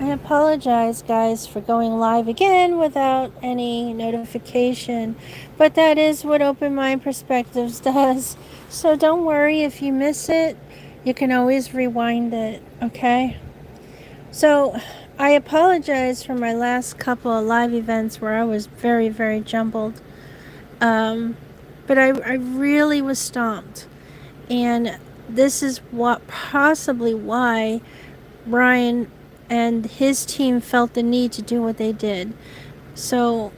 I apologize, guys, for going live again without any notification, but that is what Open Mind Perspectives does. So don't worry if you miss it, you can always rewind it, okay? So I apologize for my last couple of live events where I was very, very jumbled. But I really was stomped. And this is what possibly why Brian and his team felt the need to do what they did. So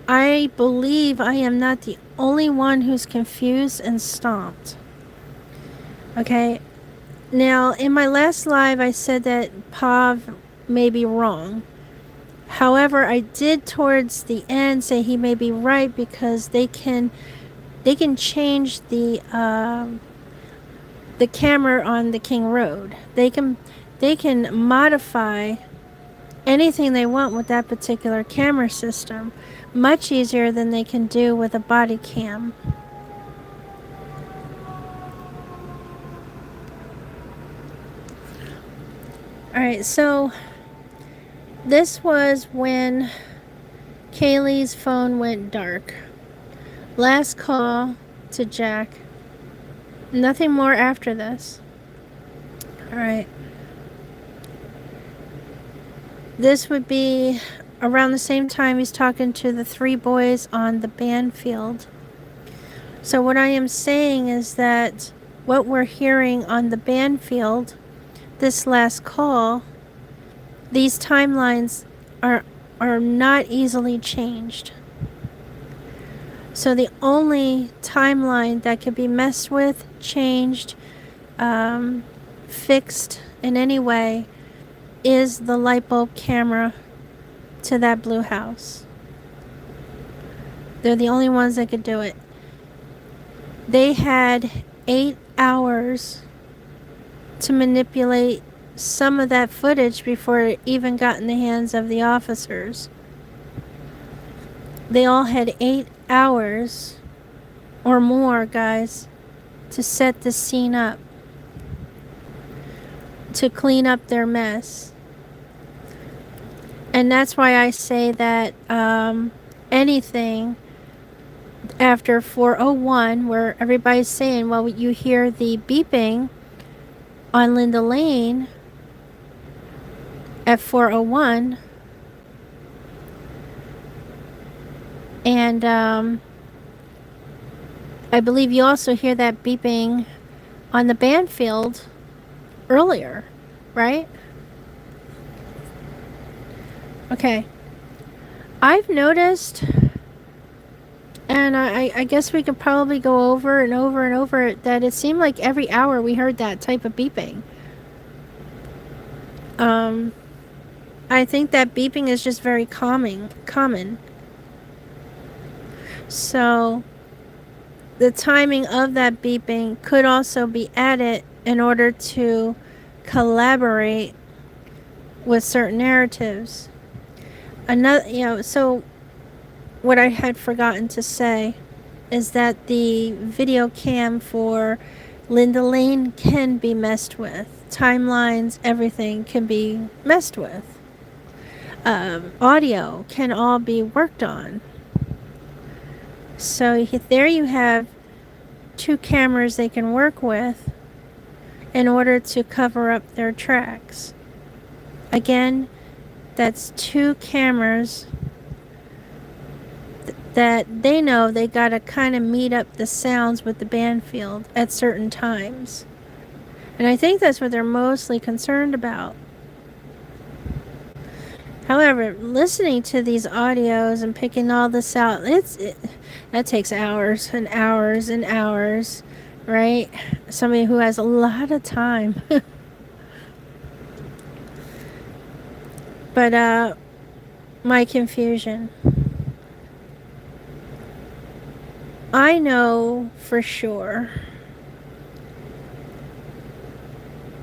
I believe I am not the only one who's confused and stomped. Okay. Now, in my last live, I said that Pav may be wrong. However, I did towards the end say he may be right because they can change the camera on the King Road. They can modify anything they want with that particular camera system much easier than they can do with a body cam. Alright, so this was when Kaylee's phone went dark. Last call to Jack. Nothing more after this. Alright. This would be around the same time he's talking to the 3 boys on the band field. So what I am saying is that what we're hearing on the band field, this last call, these timelines are not easily changed. So the only timeline that could be messed with, changed, fixed in any way is the light bulb camera to that blue house. They're the only ones that could do it. They had 8 hours to manipulate some of that footage before it even got in the hands of the officers. They all had 8 hours or more, guys, to set the scene up, to clean up their mess. And that's why I say that anything after 4:01, where everybody's saying, well, you hear the beeping on Linda Lane at 4:01, and I believe you also hear that beeping on the band field earlier, right? Okay. I've noticed, and I guess we could probably go over and over and over it, that it seemed like every hour we heard that type of beeping. I think that beeping is just very common. So the timing of that beeping could also be added in order to collaborate with certain narratives. Another, so what I had forgotten to say is that the video cam for Linda Lane can be messed with. Timelines, everything can be messed with. Audio can all be worked on. So there you have 2 cameras they can work with in order to cover up their tracks. Again, that's 2 cameras that they know they gotta kind of meet up the sounds with the band field at certain times. And I think that's what they're mostly concerned about. However, listening to these audios and picking all this out, that takes hours and hours and hours, right? Somebody who has a lot of time. But my confusion. I know for sure,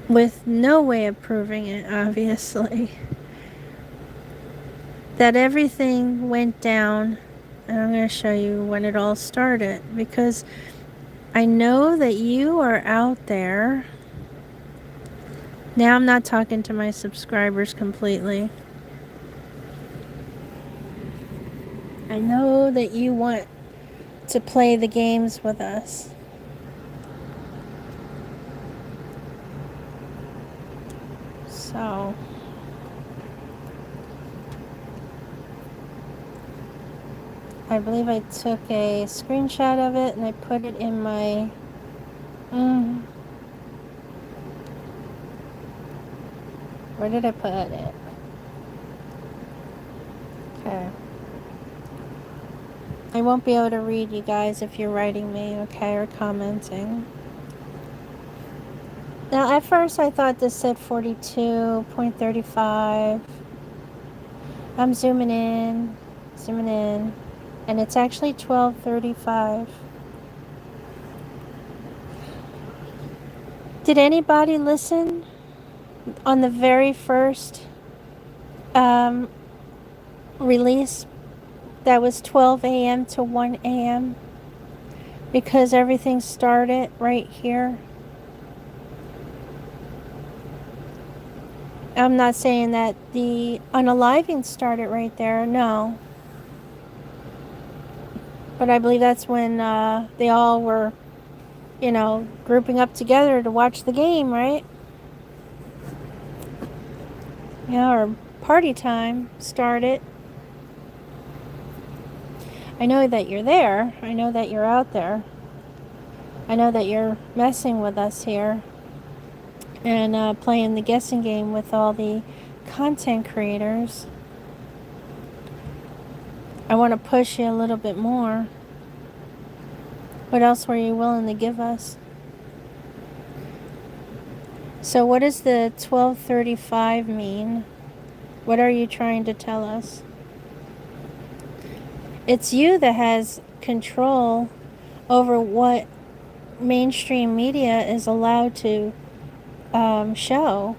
with no way of proving it, obviously, that everything went down, and I'm going to show you when it all started, because I know that you are out there Now I'm not talking to my subscribers completely. I know that you want to play the games with us. So I believe I took a screenshot of it and I put it in my where did I put it? Okay. I won't be able to read you guys if you're writing me, okay, or commenting. Now, at first I thought this said 42.35. I'm zooming in, and it's actually 12:35. Did anybody listen on the very first release? That was 12 a.m. to 1 a.m. because everything started right here. I'm not saying that the unaliving started right there, no. But I believe that's when they all were, you know, grouping up together to watch the game, right? Yeah, or party time started. I know that you're there. I know that you're out there. I know that you're messing with us here and playing the guessing game with all the content creators. I want to push you a little bit more. What else were you willing to give us? So what does the 12:35 mean? What are you trying to tell us? It's you that has control over what mainstream media is allowed to show.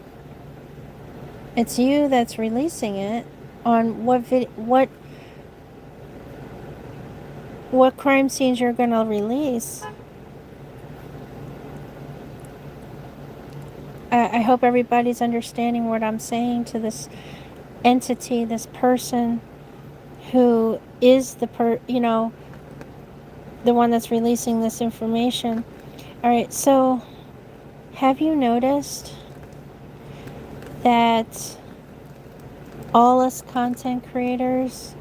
It's you that's releasing it on what crime scenes you're going to release. I hope everybody's understanding what I'm saying to this entity, this person who is the one that's releasing this information. All right, so have you noticed that all us content creators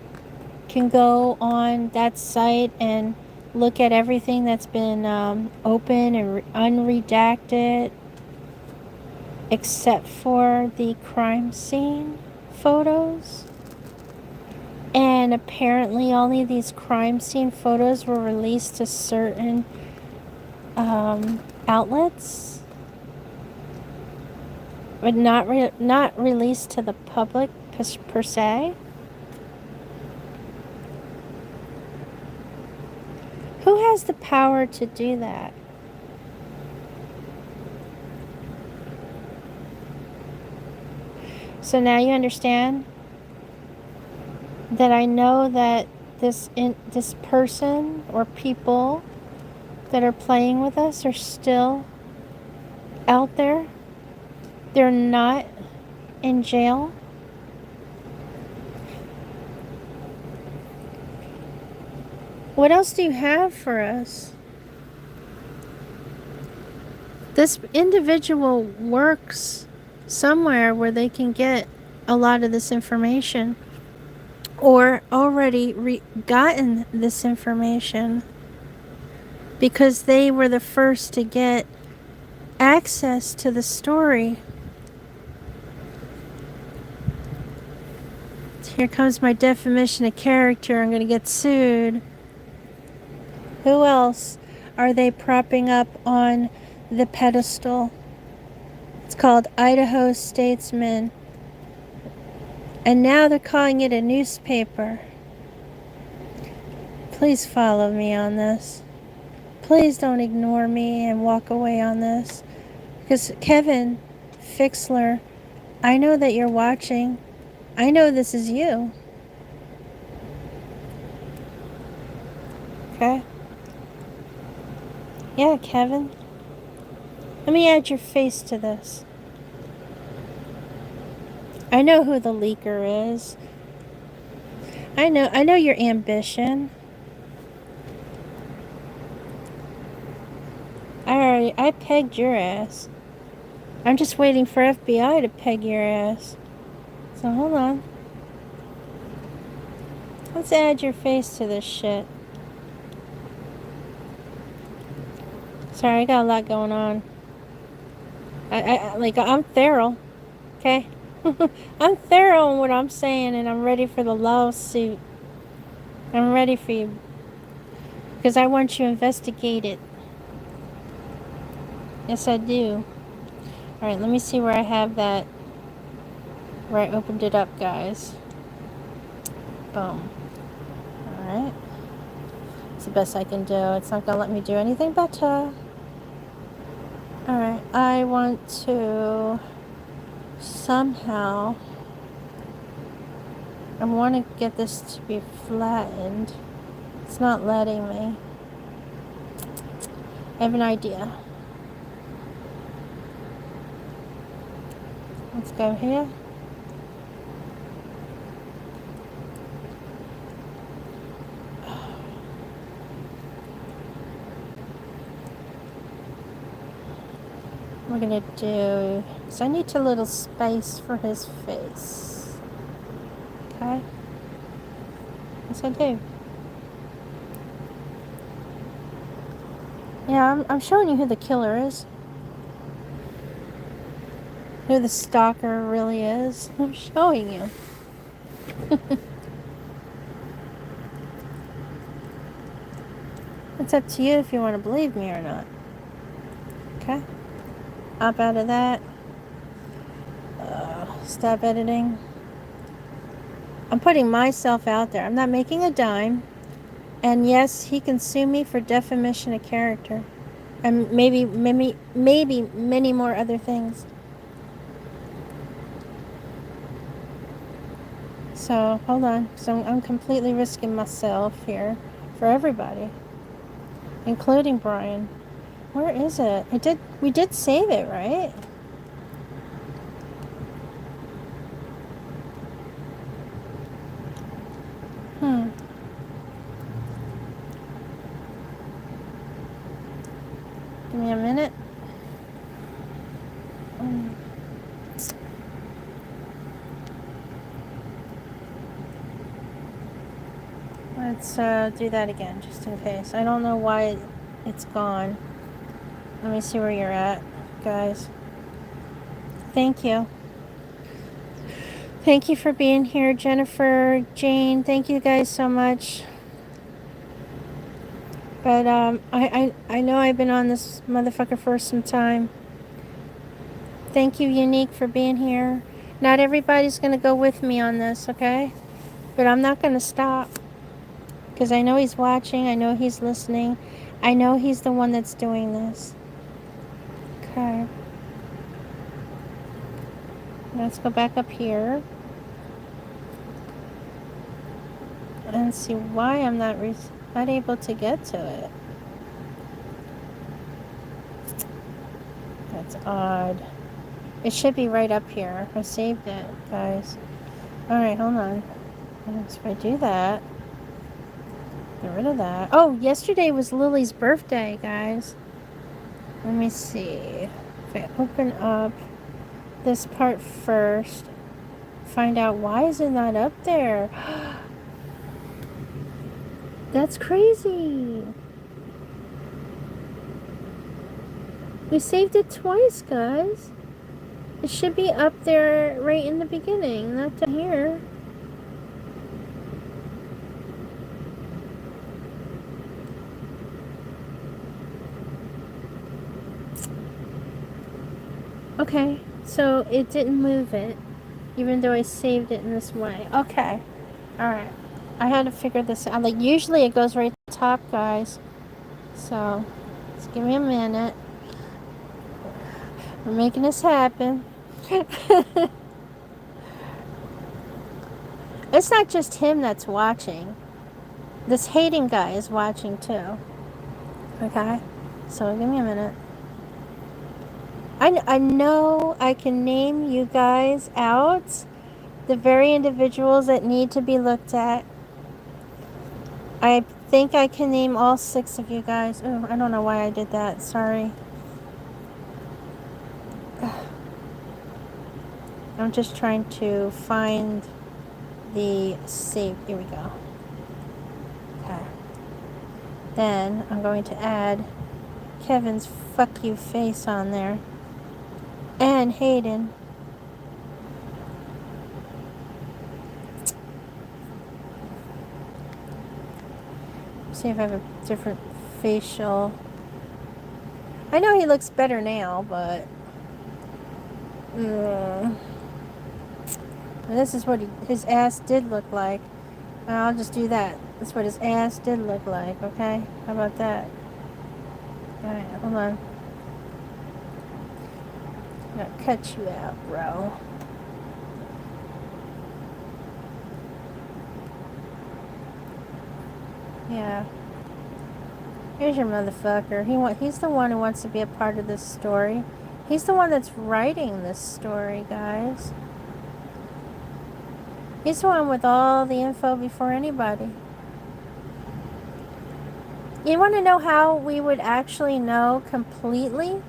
can go on that site and look at everything that's been open and unredacted except for the crime scene photos? And apparently only these crime scene photos were released to certain outlets, but not released to the public per se. Who has the power to do that? So now you understand that I know that this person or people that are playing with us are still out there. They're not in jail. What else do you have for us? This individual works somewhere where they can get a lot of this information, or already gotten this information, because they were the first to get access to the story. Here comes my defamation of character. I'm going to get sued. Who else are they propping up on the pedestal? It's called Idaho Statesman. And now they're calling it a newspaper. Please follow me on this. Please don't ignore me and walk away on this. Because Kevin Fixler, I know that you're watching. I know this is you. Okay? Yeah, Kevin. Let me add your face to this. I know who the leaker is. I know your ambition. I pegged your ass. I'm just waiting for FBI to peg your ass. So hold on. Let's add your face to this shit. Sorry, I got a lot going on. I'm thorough, okay? I'm thorough in what I'm saying, and I'm ready for the lawsuit. I'm ready for you. Because I want you investigated. Yes, I do. Alright, let me see where I have that. Where I opened it up, guys. Boom. Alright. It's the best I can do. It's not gonna let me do anything better. Alright, I want to somehow... I want to get this to be flattened. It's not letting me. I have an idea. Let's go here. We're gonna do... So I need a little space for his face. Okay? Yes, I do. Yeah, I'm showing you who the killer is. Who the stalker really is. I'm showing you. It's up to you if you want to believe me or not. Okay? Up out of that. Stop editing. I'm putting myself out there. I'm not making a dime. And yes, he can sue me for defamation of character. And maybe many more other things. So, hold on. So I'm completely risking myself here for everybody. Including Brian. Where is it? We did save it, right? Give me a minute. Let's do that again, just in case. I don't know why it's gone. Let me see where you're at, guys. Thank you. Thank you for being here, Jennifer, Jane. Thank you guys so much. But I know I've been on this motherfucker for some time. Thank you, Unique, for being here. Not everybody's gonna go with me on this, okay? But I'm not gonna stop. Because I know he's watching, I know he's listening. I know he's the one that's doing this. Okay. Let's go back up here. And see why I'm not able to get to it. That's odd. It should be right up here. I saved it, guys. Alright, hold on. So if I do that, get rid of that. Oh, yesterday was Lily's birthday, guys. Let me see. If I open up this part first, find out why is it not up there. That's crazy. We saved it twice, guys. It should be up there right in the beginning, not down here. Okay, so it didn't move it, even though I saved it in this way. Okay, alright. I had to figure this out. Like, usually it goes right to the top, guys. So, just give me a minute. We're making this happen. It's not just him that's watching. This hating guy is watching too. Okay? So, give me a minute. I know I can name you guys out, the very individuals that need to be looked at. I think I can name all 6 of you guys. Oh, I don't know why I did that. Sorry. I'm just trying to find the save. Here we go. Okay. Then I'm going to add Kevin's fuck you face on there. And Hayden. See if I have a different facial. I know he looks better now, but this is what his ass did look like. I'll just do that. That's what his ass did look like, okay? How about that? Alright, hold on. I'm gonna cut you out, bro. Yeah. Here's your motherfucker. He's the one who wants to be a part of this story. He's the one that's writing this story, guys. He's the one with all the info before anybody. You want to know how we would actually know completely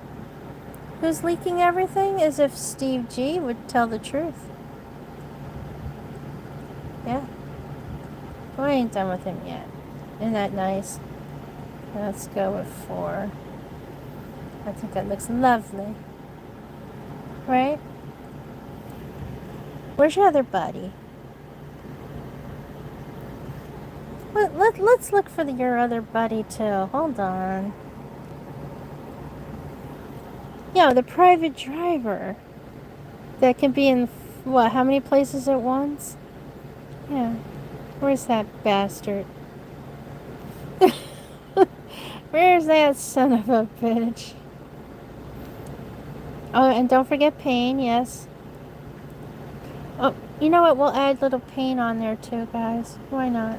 who's leaking everything? Is if Steve G would tell the truth. Yeah. Well, I ain't done with him yet. Isn't that nice? Let's go with 4. I think that looks lovely. Right? Where's your other buddy? Let's look for your other buddy too. Hold on. Yeah, the private driver. That can be in, what, how many places at once? Yeah. Where's that bastard? Where's that son of a bitch? Oh, and don't forget Pain, yes. Oh, you know what? We'll add little Pain on there too, guys. Why not?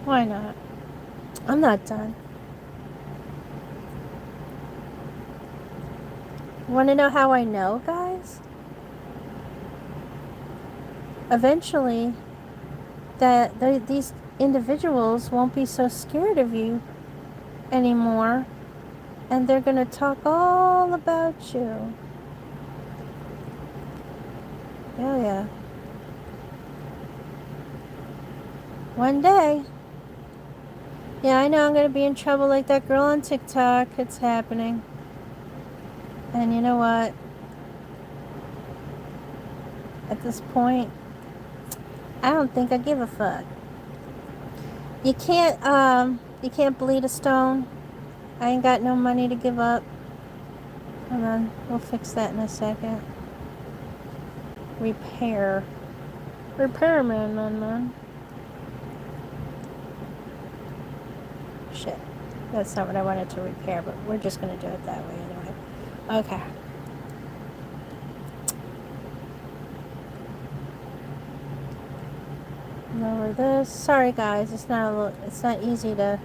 Why not? I'm not done. Want to know how I know, guys? Eventually, these individuals won't be so scared of you anymore, and they're going to talk all about you. Oh, yeah. One day. Yeah, I know I'm going to be in trouble like that girl on TikTok. It's happening. And you know what? At this point, I don't think I give a fuck. You can't bleed a stone. I ain't got no money to give up. Hold on, we'll fix that in a second. Repair. Repairman, man. Shit. That's not what I wanted to repair, but we're just going to do it that way anyway. Okay. Lower this. Sorry guys, it's not easy to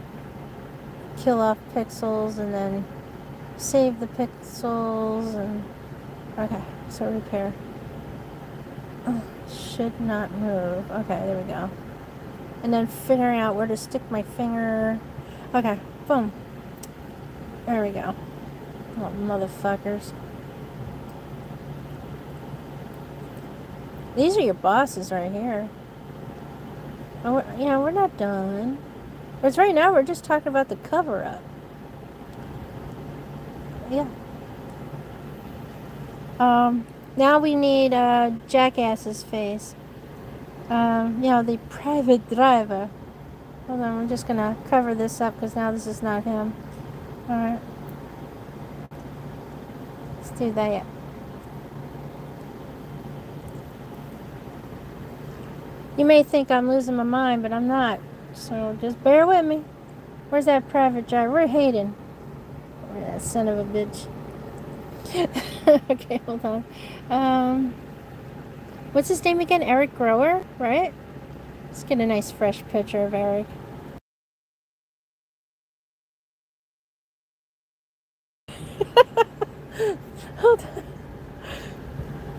kill off pixels and then save the pixels and okay, so repair. Should not move. Okay, there we go. And then figuring out where to stick my finger. Okay, boom. There we go. Oh, motherfuckers. These are your bosses right here. Oh, we're not done. Because right now we're just talking about the cover-up. Yeah. Now we need Jackass's face. The private driver. Hold on, we're just gonna cover this up because now this is not him. Alright. Let's do that. You may think I'm losing my mind, but I'm not. So just bear with me. Where's that private driver? We're Hayden. Where's that son of a bitch? Okay, hold on. What's his name again? Eric Grower, right? Let's get a nice fresh picture of Eric. Hold on.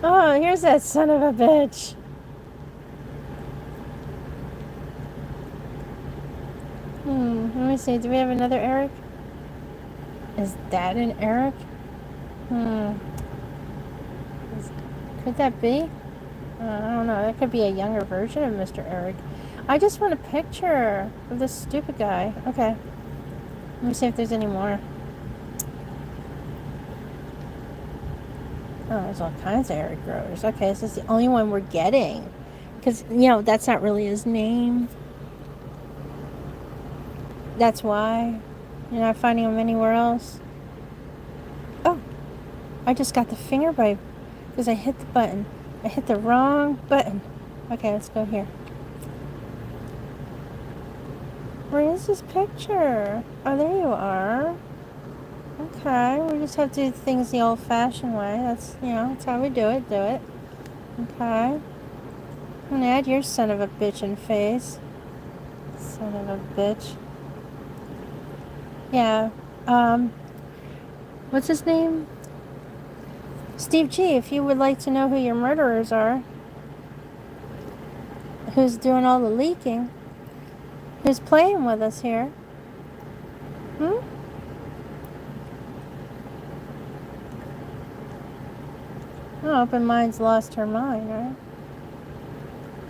Oh, here's Where's that son of a bitch? Let me see. Do we have another Eric? Is that an Eric? Could that be? I don't know. That could be a younger version of Mr. Eric. I just want a picture of this stupid guy. Okay. Let me see if there's any more. Oh, there's all kinds of Eric growers. Okay, this is the only one we're getting. Because, that's not really his name. That's why. You're not finding him anywhere else. Oh, I just got the finger bite because I hit the button. I hit the wrong button. Okay, let's go here. Where is this picture? Oh, there you are. Okay, we just have to do things the old-fashioned way. That's how we do it. Okay. And add your son of a bitchin' face. Son of a bitch. Yeah. What's his name? Steve G, if you would like to know who your murderers are, who's doing all the leaking, who's playing with us here, Oh, Open Mind's lost her mind, right?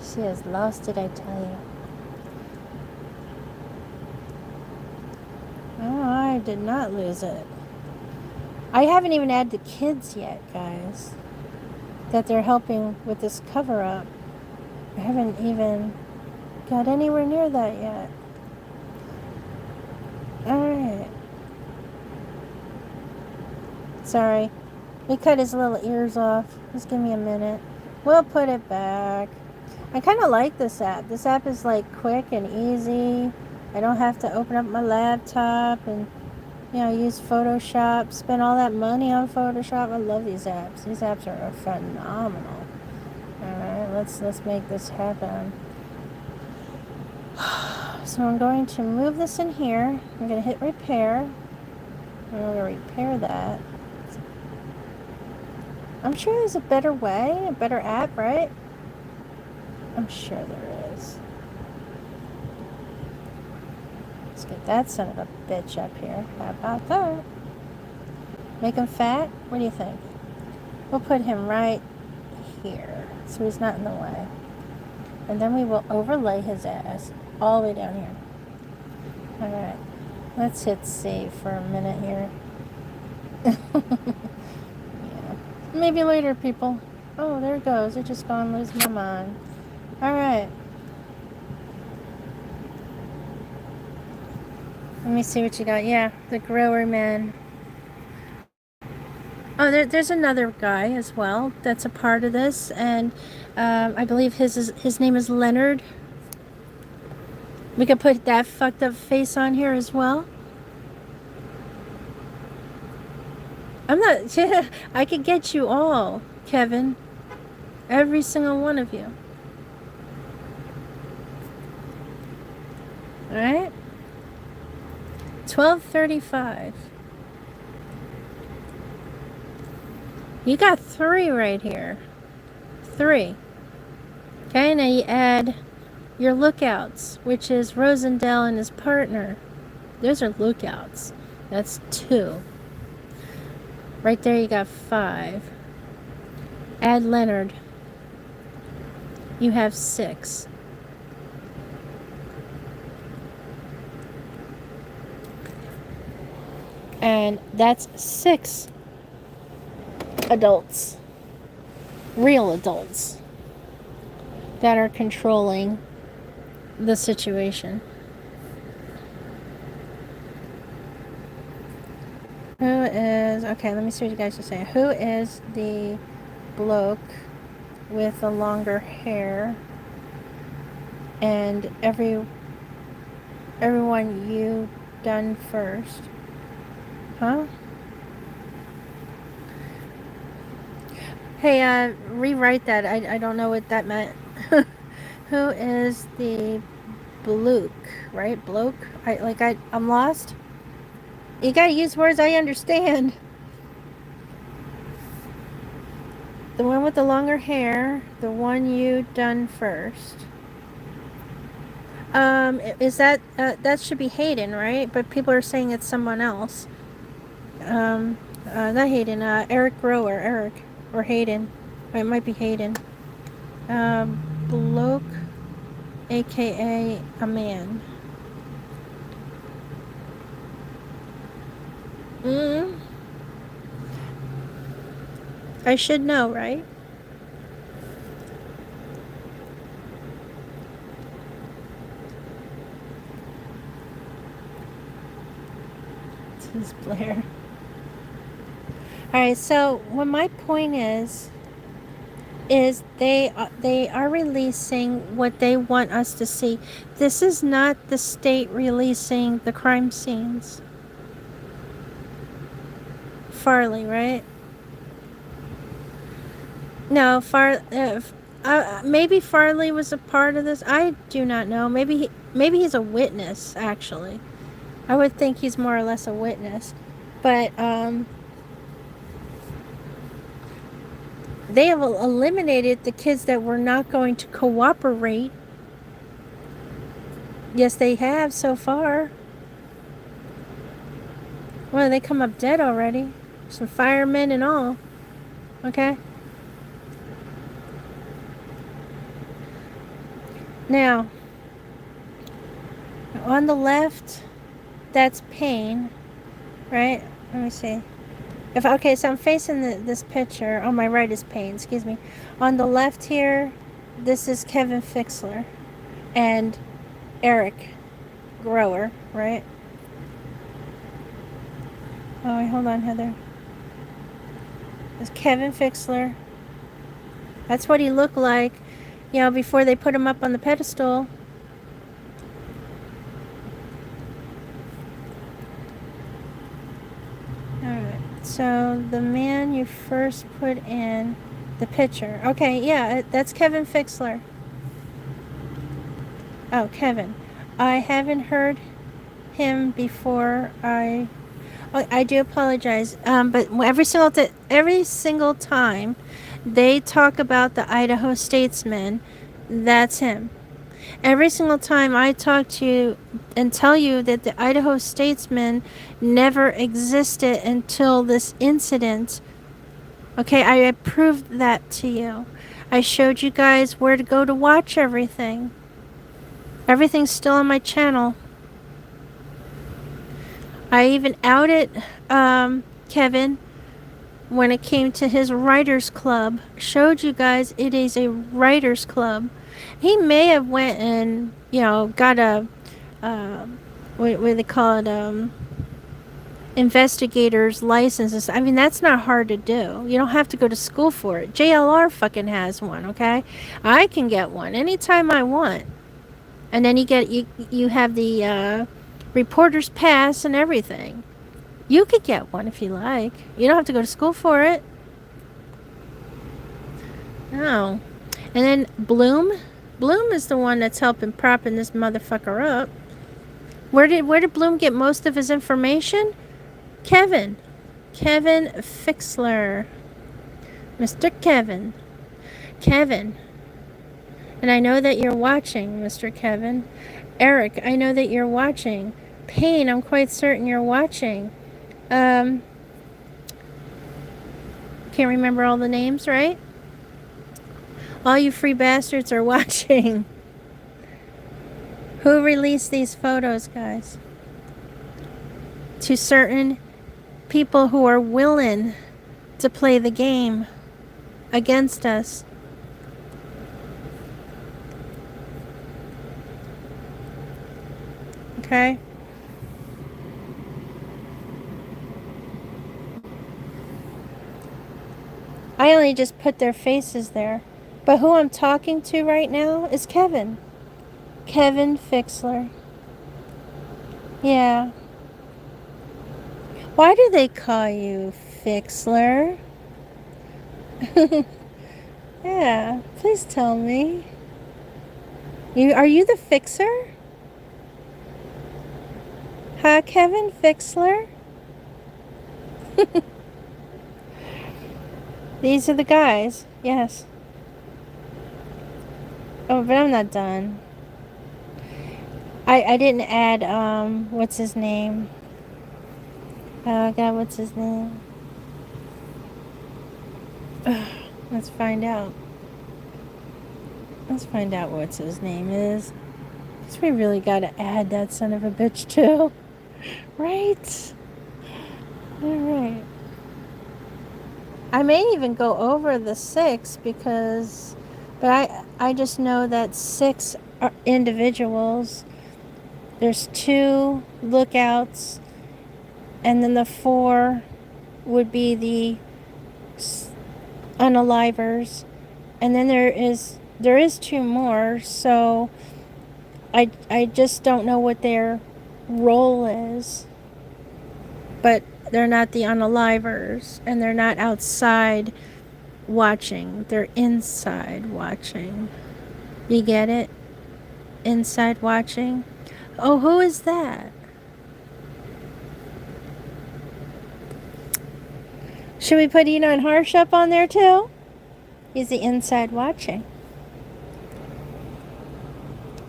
She has lost it, I tell you. Oh, I did not lose it. I haven't even added the kids yet, guys, that they're helping with this cover-up. I haven't even got anywhere near that yet. Alright. Sorry. We cut his little ears off. Just give me a minute. We'll put it back. I kind of like this app. This app is like quick and easy. I don't have to open up my laptop and use Photoshop, spend all that money on Photoshop. I love these apps. These apps are phenomenal. Alright, let's make this happen. So I'm going to move this in here. I'm going to hit repair. I'm going to repair that. I'm sure there's a better way, a better app, right? I'm sure there is. Let's get that son of a bitch up here. How about that? Make him fat? What do you think? We'll put him right here so he's not in the way. And then we will overlay his ass all the way down here. Alright. Let's hit save for a minute here. Yeah. Maybe later, people. Oh, there it goes. It just gone lose my mind. Alright. Let me see what you got. Yeah, the grower man. Oh, there's another guy as well that's a part of this, and I believe his name is Leonard. We could put that fucked up face on here as well. I'm not... I could get you all, Kevin. Every single one of you. Alright? 12:35. You got 3 right here. 3. Okay, now you add your lookouts, which is Rosendale and his partner. Those are lookouts. That's 2. Right there you got 5. Add Leonard. You have 6. And that's 6 adults. Real adults. That are controlling the situation. Who is... Okay, let me see what you guys are saying. Who is the bloke with the longer hair? And everyone you done first. Huh? Hey, rewrite that. I don't know what that meant. Who is the bloke, right? Bloke? I'm lost. You gotta use words I understand. The one with the longer hair. The one you done first. Is that, that should be Hayden, right? But people are saying it's someone else. Not Hayden, Eric Grower, Eric. Or Hayden. It might be Hayden. Bloke, aka a man. I should know, right? This is Blair. Alright, so what my point is they are releasing what they want us to see. This is not the state releasing the crime scenes. Farley, right? No, maybe Farley was a part of this. I do not know. Maybe he's a witness, actually. I would think he's more or less a witness. But they have eliminated the kids that were not going to cooperate. Yes, they have so far. Well, they come up dead already. Some firemen and all. Okay? Now, on the left, that's Payne, right? Let me see. Okay, so I'm facing this picture. On my right is Payne, excuse me. On the left here, this is Kevin Fixler and Eric Grower, right? Oh, wait, hold on, Heather. It's Kevin Fixler. That's what he looked like, you know, before they put him up on the pedestal. Alright, so the man you first put in the picture. Okay, yeah, that's Kevin Fixler. Oh, Kevin. I haven't heard him before. I do apologize. But every single time they talk about the Idaho Statesman, that's him. Every single time I talk to you and tell you that the Idaho Statesman never existed until this incident, okay, I proved that to you. I showed you guys where to go to watch everything. Everything's still on my channel. I even outed Kevin when it came to his writers club. Showed you guys it is a writers club. He may have went and, you know, got a what do they call it, investigator's license. I mean, that's not hard to do. You don't have to go to school for it. JLR fucking has one, okay? I can get one anytime I want. And then you have the reporter's pass and everything. You could get one if you like. You don't have to go to school for it. No. And then Bloom is the one that's helping propping this motherfucker up. Where did Bloom get most of his information? Kevin Fixler. Mr. Kevin. And I know that you're watching, Mr. Kevin. Eric, I know that you're watching. Payne, I'm quite certain you're watching. Can't remember all the names, right? All you free bastards are watching. Who released these photos, guys? To certain people who are willing to play the game against us. Okay? I only just put their faces there. But who I'm talking to right now is Kevin. Kevin Fixler. Yeah. Why do they call you Fixler? Yeah, please tell me. Are you the fixer? Huh, Kevin Fixler? These are the guys. Yes. Oh, but I'm not done. I didn't add, what's his name? Oh, God, what's his name? Let's find out. Let's find out what's his name is. Because we really got to add that son of a bitch, too. Right? Alright. I may even go over the 6 because... But I just know that 6 are individuals. There's 2 lookouts. And then the 4 would be the unalivers. And then there is 2 more. So I just don't know what their role is. But they're not the unalivers. And they're not outside watching. They're inside watching. You get it? Inside watching. Oh, who is that? Should we put Eno and Harsh up on there too? He's the inside watching.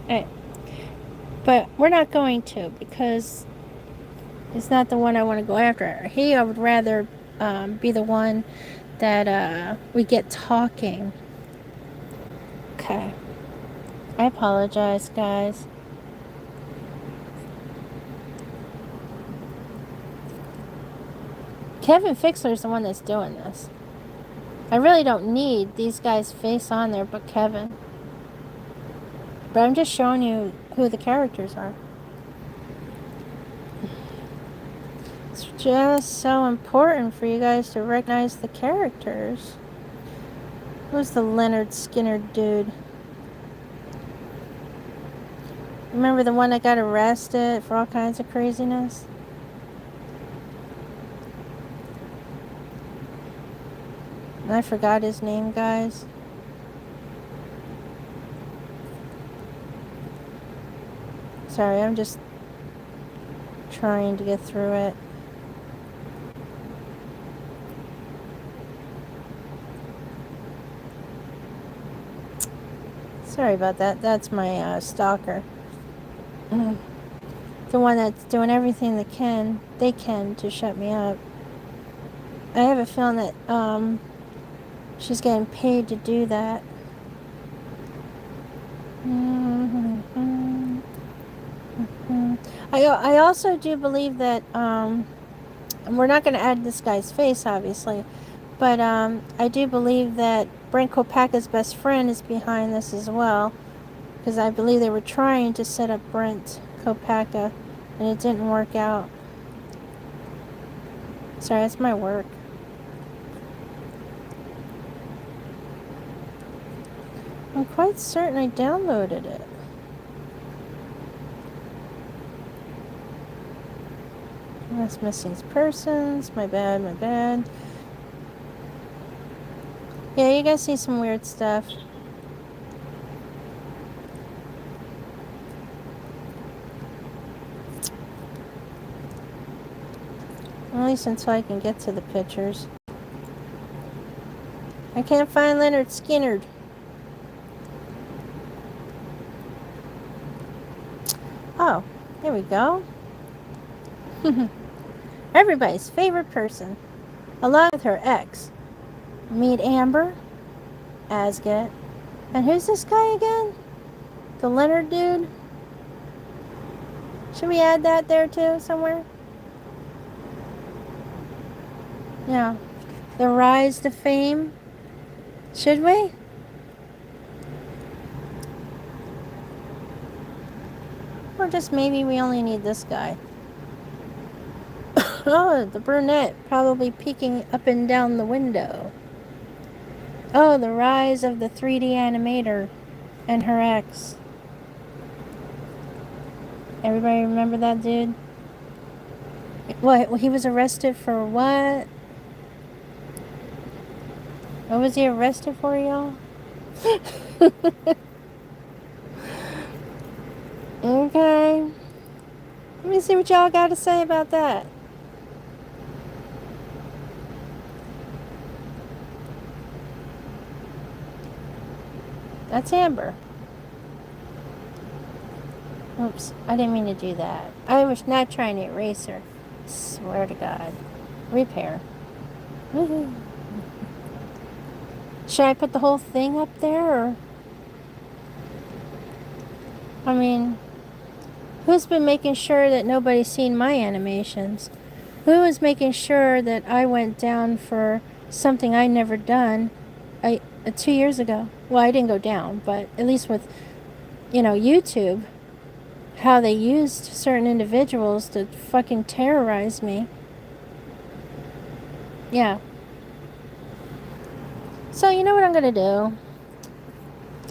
Alright. But we're not going to because it's not the one I want to go after. I would rather be the one that we get talking. Okay. I apologize, guys. Kevin Fixler's the one that's doing this. I really don't need these guys' face on there but Kevin. But I'm just showing you who the characters are. It's just so important for you guys to recognize the characters. Who's the Leonard Skinner dude? Remember the one that got arrested for all kinds of craziness? And I forgot his name, guys. Sorry, I'm just trying to get through it. Sorry about that. That's my stalker. The one that's doing everything they can to shut me up. I have a feeling that she's getting paid to do that. I also do believe that we're not going to add this guy's face, obviously, but I do believe that Brent Kopaka's best friend is behind this as well, because I believe they were trying to set up Brent Kopaka, and it didn't work out. Sorry, that's my work. I'm quite certain I downloaded it. That's missing persons. My bad, my bad. Yeah, you guys see some weird stuff. At least until I can get to the pictures. I can't find Leonard Skinner. Oh, there we go. Everybody's favorite person, along with her ex. Meet Amber, Asget, and who's this guy again? The Leonard dude? Should we add that there too, somewhere? Yeah. The rise to fame. Should we? Or just maybe we only need this guy. Oh, the brunette probably peeking up and down the window. Oh, the rise of the 3D animator and her ex. Everybody remember that dude? What? He was arrested for what? What was he arrested for, y'all? Okay. Let me see what y'all got to say about that. That's Amber. Oops, I didn't mean to do that. I was not trying to erase her. Swear to God. Repair. Woohoo. Should I put the whole thing up there, or? I mean, who's been making sure that nobody's seen my animations? Who was making sure that I went down for something I never done 2 years ago? Well, I didn't go down, but at least with, YouTube, how they used certain individuals to fucking terrorize me. Yeah. So, you know what I'm going to do?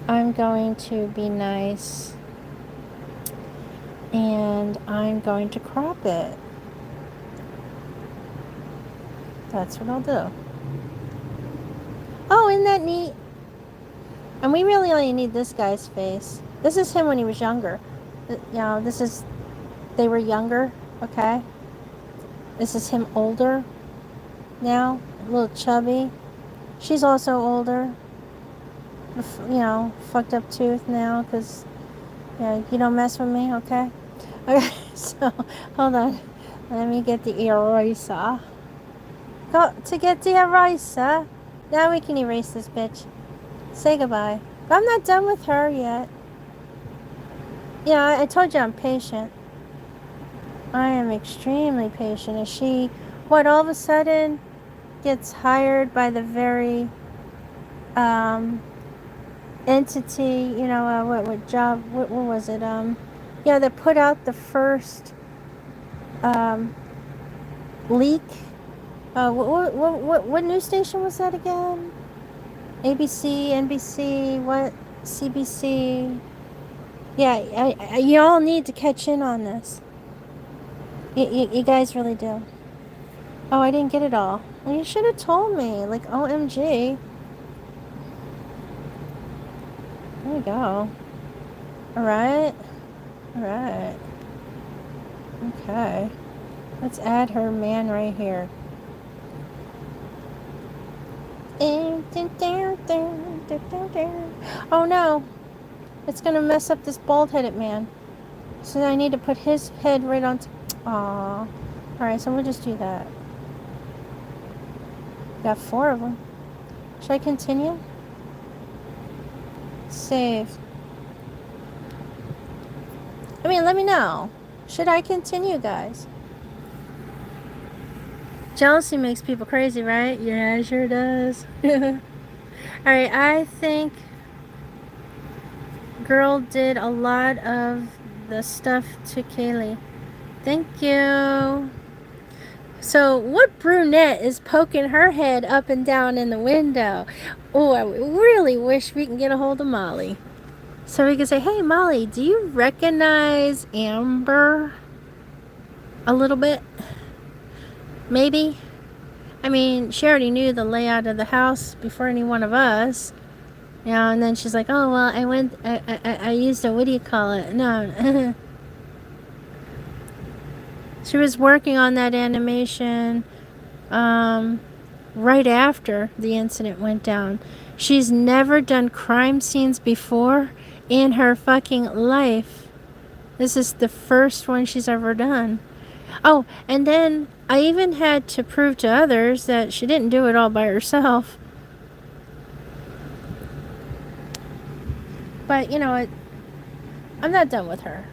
I'm going to be nice, and I'm going to crop it. That's what I'll do. Oh, isn't that neat? And we really only need this guy's face. This is him when he was younger. They were younger, okay? This is him older now, a little chubby. She's also older. Fucked up tooth now, because, you don't mess with me, okay? Okay, so, hold on. Let me get the eraser. To get the eraser. Now we can erase this bitch. Say goodbye. But I'm not done with her yet. Yeah, I told you I'm patient. I am extremely patient. Is she, all of a sudden gets hired by the very entity, what job, what was it? That put out the first leak. What news station was that again? ABC, NBC, what? CBC. Yeah, you all need to catch in on this. You guys really do. Oh, I didn't get it all. Well, you should have told me. Like, OMG. There we go. Alright. Alright. Okay. Let's add her man right here. Oh no. It's gonna mess up this bald-headed man. So I need to put his head right on. Aww. Alright, so we'll just do that. Got 4 of them. Should I continue? Save. I mean, let me know. Should I continue, guys? Jealousy makes people crazy, right? Yeah, it sure does. Alright, I think girl did a lot of the stuff to Kaylee. Thank you. So, what brunette is poking her head up and down in the window? Oh, I really wish we can get a hold of Molly. So we can say, hey, Molly, do you recognize Amber? A little bit? Maybe? I mean, she already knew the layout of the house before any one of us. And then she's like, oh, well, I used a, what do you call it? No. She was working on that animation right after the incident went down. She's never done crime scenes before in her fucking life. This is the first one she's ever done. Oh, and then I even had to prove to others that she didn't do it all by herself. But, you know what? I'm not done with her.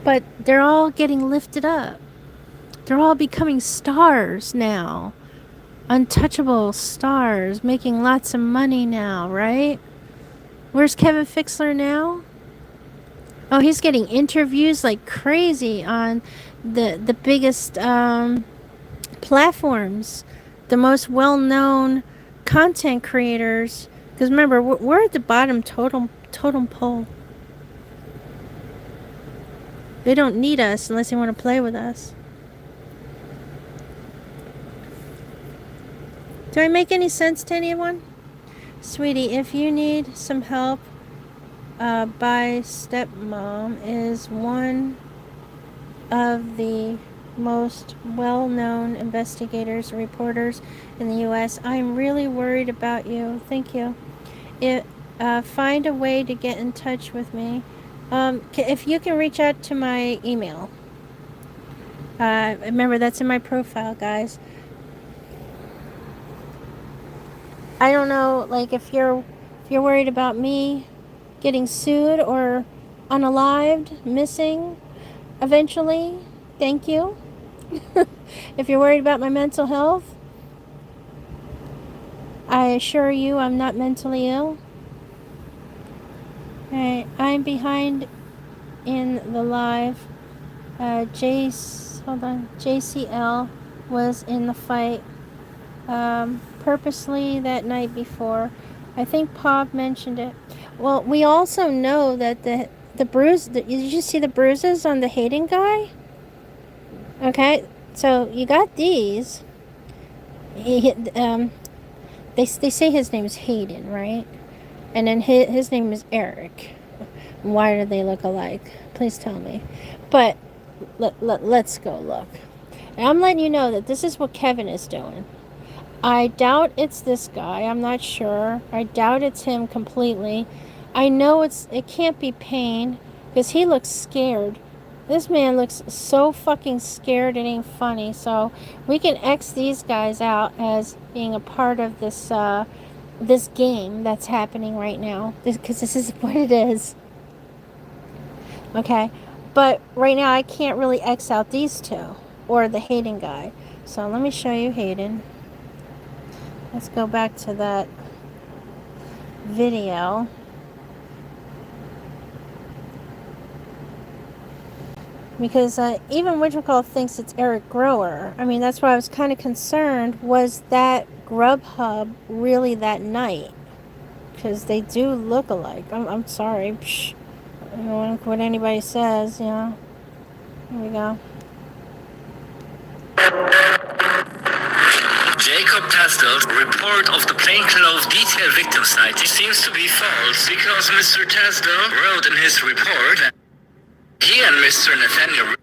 But they're all getting lifted up. They're all becoming stars now. Untouchable stars, making lots of money now, right? Where's Kevin Fixler now? Oh, he's getting interviews like crazy on the biggest platforms, the most well-known content creators. Because remember, we're at the bottom totem pole. They don't need us unless they want to play with us. Do I make any sense to anyone? Sweetie, if you need some help, by stepmom is one of the most well-known investigators and reporters in the U.S. I'm really worried about you. Thank you. find a way to get in touch with me. If you can reach out to my email. Remember, that's in my profile, guys. I don't know, like, if you're worried about me getting sued or unalived, missing eventually, thank you. If you're worried about my mental health, I assure you I'm not mentally ill. Alright, I'm behind in the live. JCL was in the fight purposely that night before. I think Pop mentioned it. Well, we also know that the bruise. Did you see the bruises on the Hayden guy? Okay, so you got these. They say his name is Hayden, right? And then his name is Eric. Why do they look alike? Please tell me. But let's go look. And I'm letting you know that this is what Kevin is doing. I doubt it's this guy. I'm not sure. I doubt it's him completely. I know it can't be Payne because he looks scared. This man looks so fucking scared, it ain't funny. So we can X these guys out as being a part of this this game that's happening right now, because this is what it is. Okay, but right now I can't really X out these two or the Hayden guy. So let me show you Hayden. Let's go back to that video. Because even Witchcall thinks it's Eric Grower. I mean, that's why I was kind of concerned. Was that Grubhub really that night? Because they do look alike. I'm sorry. Psh, I don't know what anybody says, you know. Here we go. Jacob Tasdel's report of the plainclothes detailed victim sighting seems to be false because Mr. Tasdel wrote in his report that he and Mr. Nathaniel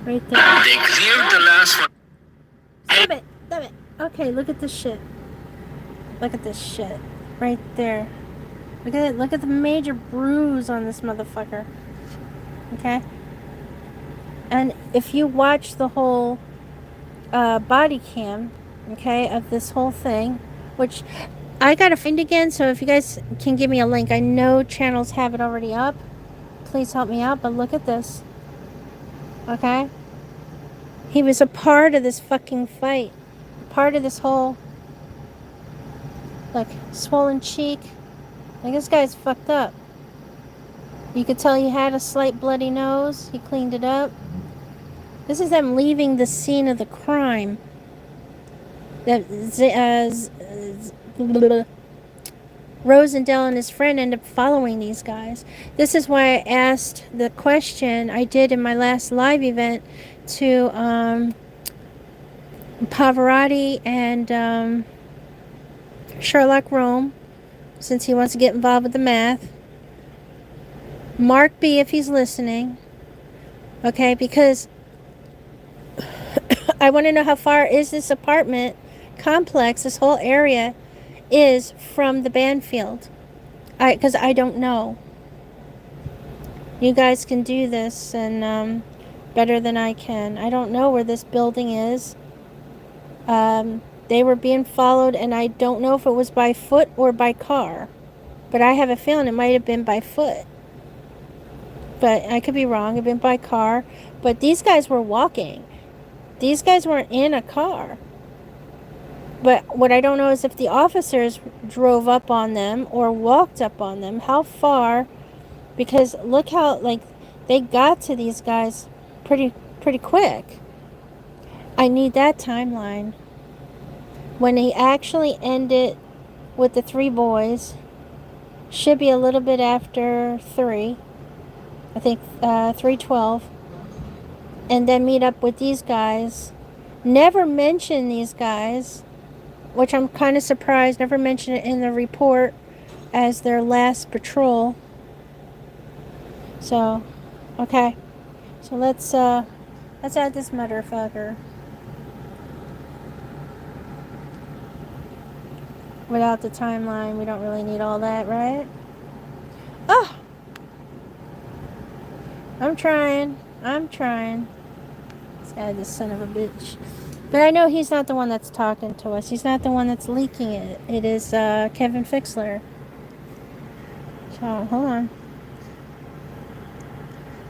right there. They cleared the last one. Damn it. Okay, look at this shit. Look at this shit. Right there. Look at it. Look at the major bruise on this motherfucker. Okay? And if you watch the whole body cam, okay, of this whole thing, which I gotta find again, so if you guys can give me a link. I know channels have it already up. Please help me out, but look at this. Okay? He was a part of this fucking fight. Part of this whole... Look, swollen cheek. Like, this guy's fucked up. You could tell he had a slight bloody nose. He cleaned it up. This is them leaving the scene of the crime. That Rosendale and his friend end up following these guys. This is why I asked the question I did in my last live event to Pavarotti and Sherlock Rome, since he wants to get involved with the math. Mark B, if he's listening. Okay, because I want to know how far is this apartment complex, this whole area, is from the Banfield. Because I don't know. You guys can do this and better than I can. I don't know where this building is. They were being followed, and I don't know if it was by foot or by car. But I have a feeling it might have been by foot. But I could be wrong. It'd been by car. But these guys were walking. These guys weren't in a car. But what I don't know is if the officers drove up on them or walked up on them. How far? Because look how, like, they got to these guys pretty quick. I need that timeline. When he actually ended with the 3 boys, should be a little bit after 3. I think 3:12. And then meet up with these guys. Never mention these guys, which I'm kind of surprised. Never mention it in the report as their last patrol. So, okay. So let's add this motherfucker. without the timeline. We don't really need all that, right? Oh! I'm trying. This guy, this son of a bitch. But I know he's not the one that's talking to us. He's not the one that's leaking it. It is Kevin Fixler. So, hold on.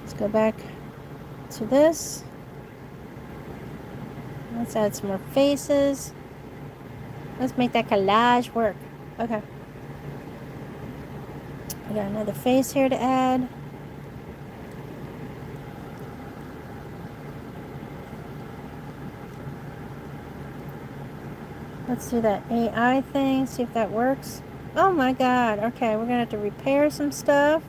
Let's go back to this. Let's add some more faces. Let's make that collage work. Okay. I got another face here to add. Let's do that AI thing, see if that works. Oh my god. Okay, we're gonna have to repair some stuff.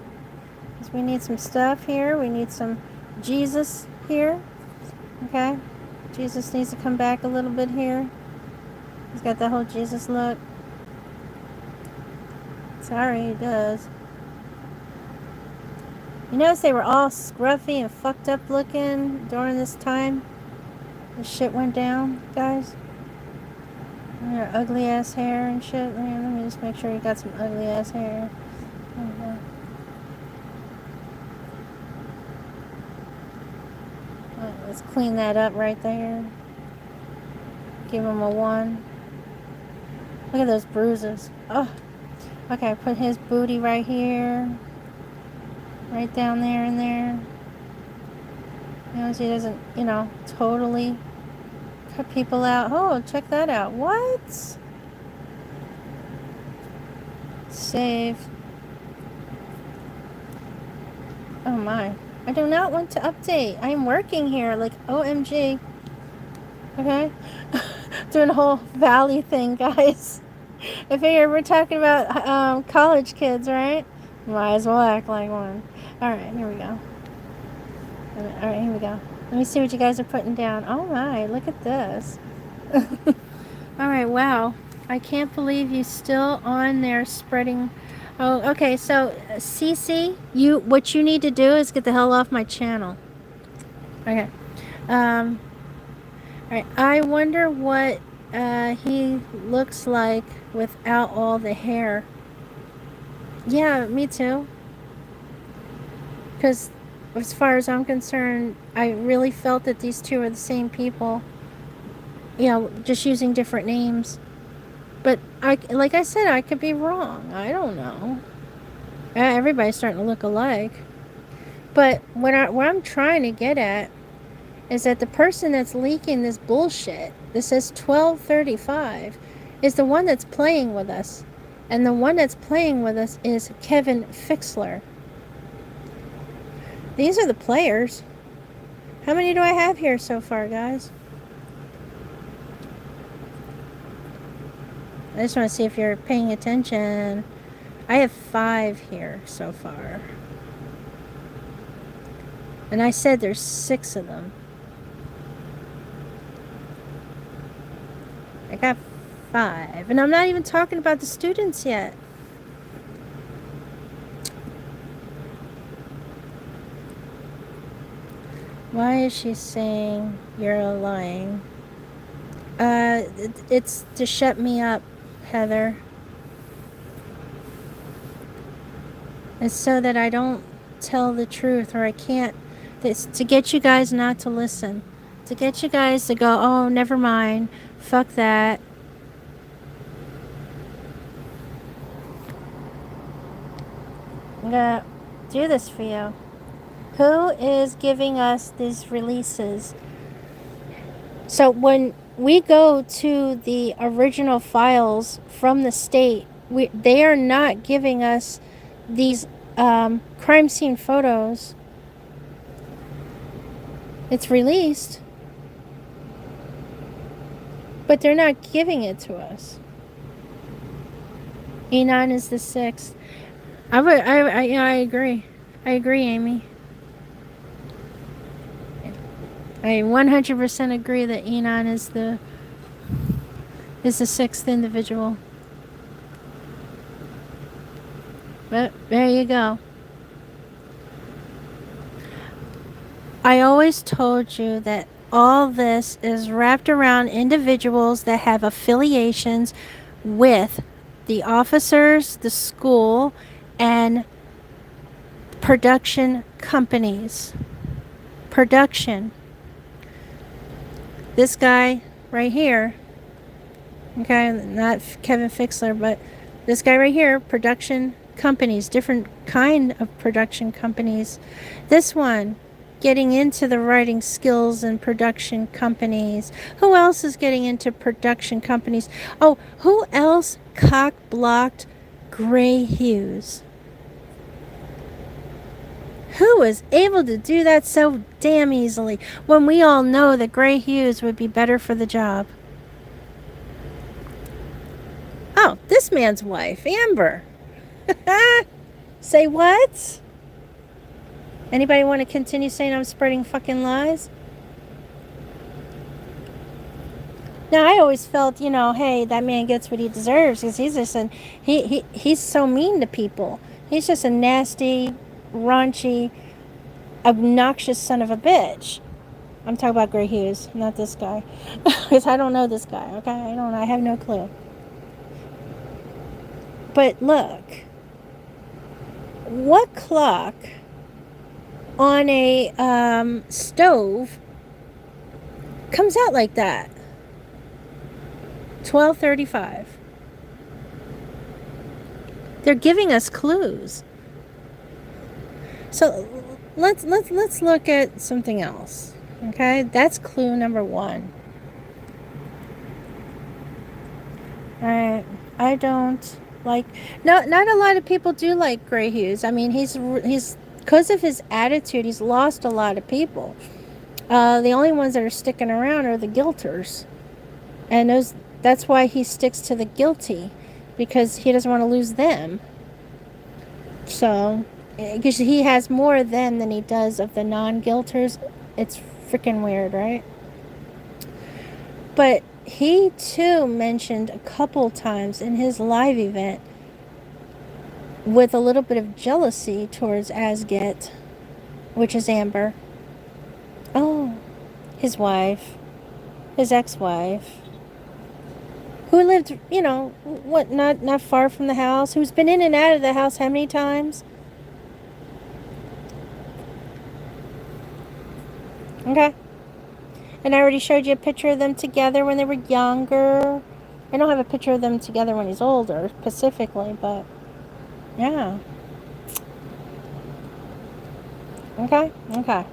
Because we need some stuff here. We need some Jesus here. Okay. Jesus needs to come back a little bit here. He's got the whole Jesus look. Sorry, he does. You notice they were all scruffy and fucked up looking during this time this shit went down, guys? And their ugly ass hair and shit. Let me just make sure you got some ugly ass hair. Right, let's clean that up right there. Give him a 1. Look at those bruises. Oh. Okay, put his booty right here. Right down there and there. You know, so he doesn't, totally cut people out. Oh, check that out. What? Save. Oh my. I do not want to update. I am working here like OMG. Okay? Doing a whole Valley thing, guys. I figure we're talking about college kids, right? Might as well act like one. Alright, here we go. Alright, here we go. Let me see what you guys are putting down. Oh my, look at this. Alright, wow. I can't believe you still on there spreading. Oh, okay, so Cece, what you need to do is get the hell off my channel. Okay. Alright, I wonder what he looks like without all the hair. Yeah, me too. Because as far as I'm concerned, I really felt that these two are the same people. Just using different names. But like I said, I could be wrong. I don't know. Everybody's starting to look alike. But what I'm trying to get at is that the person that's leaking this bullshit that says 1235 is the one that's playing with us. And the one that's playing with us is Kevin Fixler. These are the players. How many do I have here so far, guys? I just want to see if you're paying attention. I have 5 here so far. And I said there's 6 of them. I got 5. And I'm not even talking about the students yet. Why is she saying you're lying? It's to shut me up, Heather. It's so that I don't tell the truth, or I can't. It's to get you guys not to listen. To get you guys to go, oh, never mind. Fuck that. I'm gonna do this for you. Who is giving us these releases? So when we go to the original files from the state, they are not giving us these crime scene photos. It's released, but they're not giving it to us. E9 is the 6th. I agree. I agree, Amy. I 100% agree that E9 is the 6th individual. But there you go. I always told you that all this is wrapped around individuals that have affiliations with the officers, the school, and production companies. Production. This guy right here, okay, not Kevin Fixler, but this guy right here, production companies, different kind of production companies. This one, getting into the writing skills and production companies. Who else is getting into production companies? Oh, who else cock-blocked Gray Hughes? Who was able to do that so damn easily when we all know that Gray Hughes would be better for the job? Oh, this man's wife, Amber. Say what? Anybody want to continue saying I'm spreading fucking lies? Now, I always felt, hey, that man gets what he deserves because he's just he's so mean to people. He's just a nasty, raunchy, obnoxious son of a bitch. I'm talking about Gray Hughes, not this guy. Because I don't know this guy, okay? I have no clue. But look, what clock on a stove comes out like that? 12:35. They're giving us clues. So let's look at something else. Okay? That's clue number 1. Alright. I don't like... Not a lot of people do like Gray Hughes. I mean, he's because of his attitude, he's lost a lot of people. The only ones that are sticking around are the guilters. And that's why he sticks to the guilty. Because he doesn't want to lose them. So... because he has more than he does of the non-guilters. It's freaking weird, right? But he too mentioned a couple times in his live event with a little bit of jealousy towards Asget, which is Amber. Oh, his wife, his ex-wife, who lived, not far from the house, who's been in and out of the house how many times? Okay. And I already showed you a picture of them together when they were younger. I don't have a picture of them together when he's older, specifically, but yeah. Okay. We're going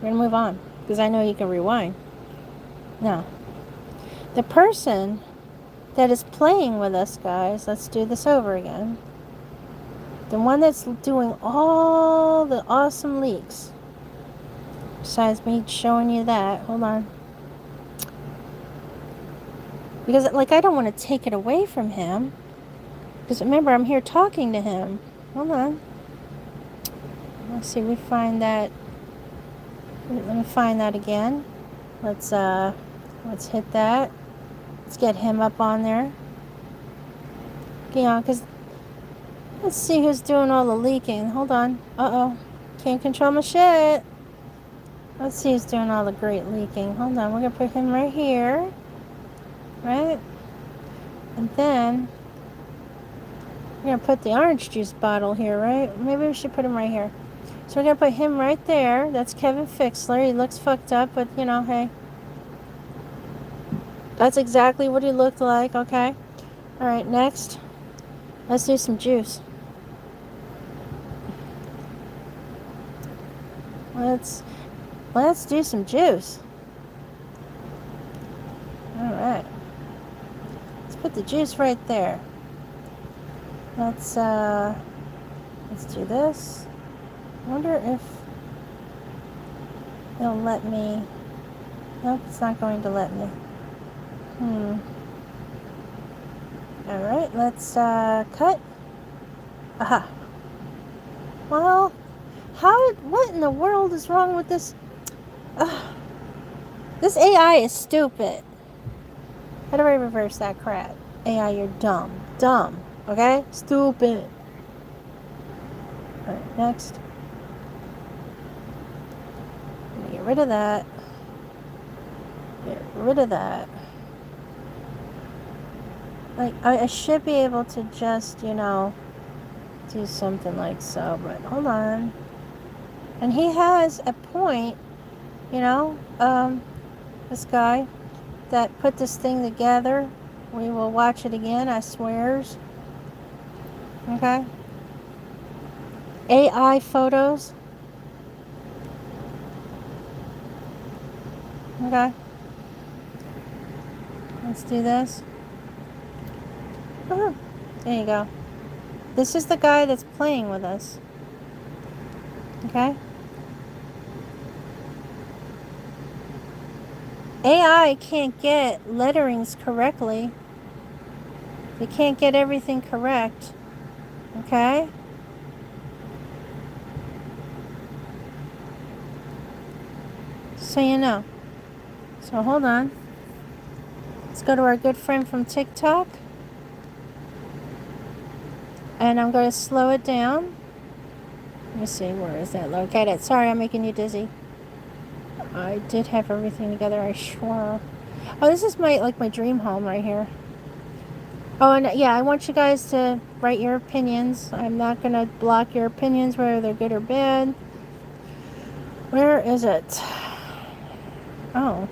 to move on, because I know you can rewind. Now, the person that is playing with us, guys, let's do this over again. The one that's doing all the awesome leaks. Besides me showing you that. Hold on. Because, I don't want to take it away from him. Because, remember, I'm here talking to him. Hold on. Let's see, we find that. Let me find that again. Let's hit that. Let's get him up on there. Because... let's see who's doing all the leaking. Hold on. Uh-oh. Can't control my shit. Let's see who's doing all the great leaking. Hold on. We're going to put him right here. Right? And then we're going to put the orange juice bottle here, right? Maybe we should put him right here. So we're going to put him right there. That's Kevin Fixler. He looks fucked up, but, hey. That's exactly what he looked like, okay? All right, next. Let's do some juice. Let's do some juice. All right. Let's put the juice right there. Let's do this. I wonder if it'll let me. Nope, it's not going to let me. All right, let's cut. Aha. Well, what in the world is wrong with this? This AI is stupid. How do I reverse that crap? AI, you're dumb. Dumb. Okay? Stupid. Alright, next. I'm gonna get rid of that. Get rid of that. Like, I should be able to just, you know, do something like so, but hold on. And he has a point, you know, this guy that put this thing together. We will watch it again, I swears. Okay. AI photos. Okay. Let's do this. There you go. This is the guy that's playing with us. Okay. AI can't get letterings correctly. They can't get everything correct. Okay. So you know. So hold on. Let's go to our good friend from TikTok. And I'm going to slow it down. Let me see, where is that located? Sorry, I'm making you dizzy. I did have everything together, I swear. Oh, this is my dream home right here. Oh, and yeah, I want you guys to write your opinions. I'm not going to block your opinions, whether they're good or bad. Where is it? Oh.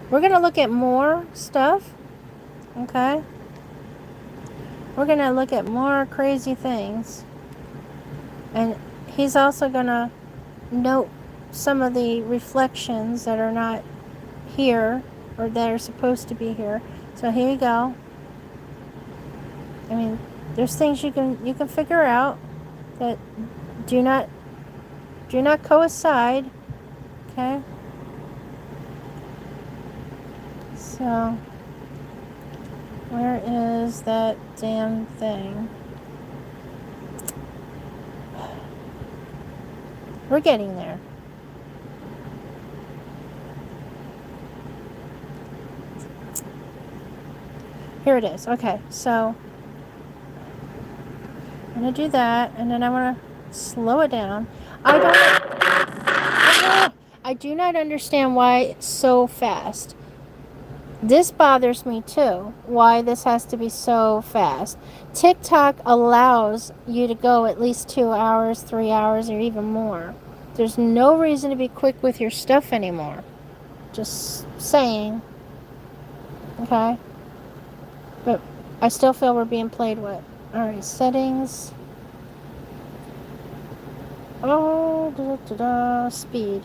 We're going to look at more stuff. Okay? We're going to look at more crazy things. And he's also going to note some of the reflections that are not here, or that are supposed to be here. So here you go. I mean, there's things you can figure out that do not coincide. Okay? So where is that damn thing? We're getting there. Here it is. Okay, so I'm going to do that, and then I want to slow it down. I do not understand why it's so fast. This bothers me too, why this has to be so fast. TikTok allows you to go at least 2 hours, 3 hours, or even more. There's no reason to be quick with your stuff anymore. Just saying. Okay? But I still feel we're being played with. Alright, settings. Oh, speed.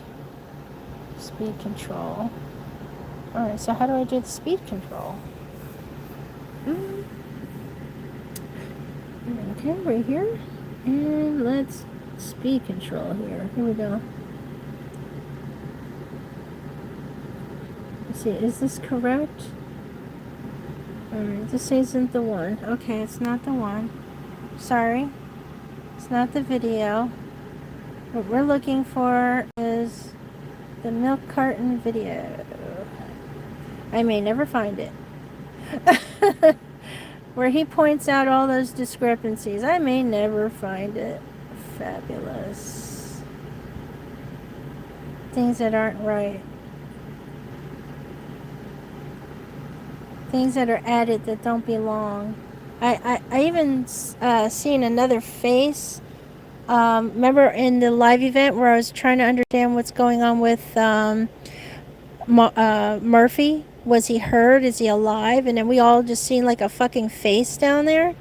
Speed control. Alright, so how do I do the speed control? Okay, right here. And let's speed control here. Here we go. Let's see, is this correct? Alright, this isn't the one. Okay, it's not the one. Sorry. It's not the video. What we're looking for is the milk carton video. I may never find it. Where he points out all those discrepancies. I may never find it. Fabulous. Things that aren't right. Things that are added that don't belong. I even seen another face. Remember in the live event where I was trying to understand what's going on with Murphy? Was he hurt? Is he alive? And then we all just seen like a fucking face down there.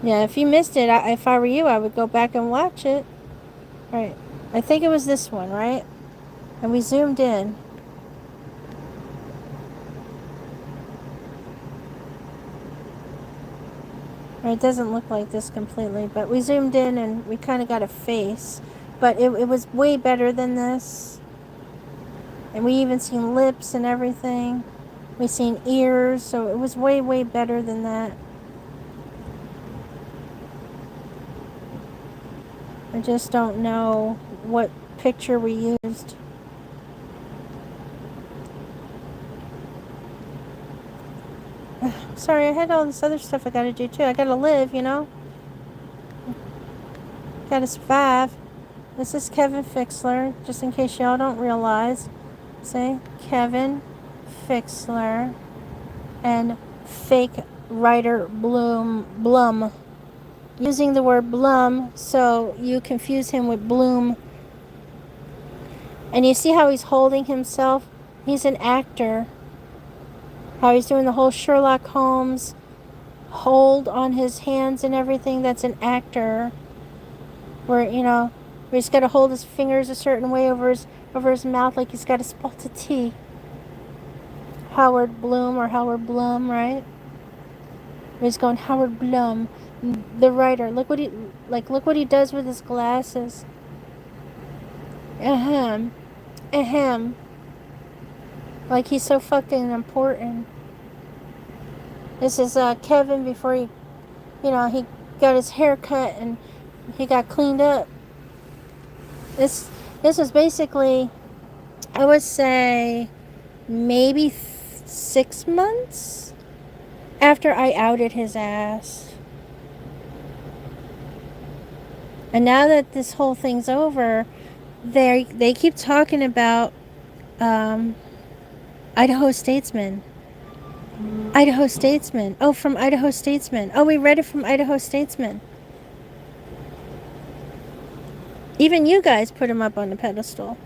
Yeah, if you missed it, if I were you, I would go back and watch it. Alright, I think it was this one, right? And we zoomed in. It doesn't look like this completely, but we zoomed in and we kind of got a face. But it was way better than this. And we even seen lips and everything. We seen ears, so it was way, way better than that. I just don't know what picture we used. Sorry, I had all this other stuff I gotta do too. I gotta live, you know? Gotta survive. This is Kevin Fixler, just in case y'all don't realize. See? Kevin Fixler and fake writer Blum. Using the word Blum so you confuse him with Bloom. And you see how he's holding himself? He's an actor. How he's doing the whole Sherlock Holmes hold on his hands and everything. That's an actor. Where, where he's got to hold his fingers a certain way over his mouth like he's got a spot of tea. Howard Bloom or Howard Blum, right? He's going Howard Blum, the writer. Look what he does with his glasses. Ahem. Like he's so fucking important. This is Kevin before he got his hair cut and he got cleaned up. This was basically, I would say, maybe 6 months after I outed his ass. And now that this whole thing's over, they keep talking about Idaho Statesman. Idaho Statesman. Oh, from Idaho Statesman. Oh, we read it from Idaho Statesman. Even you guys put him up on the pedestal.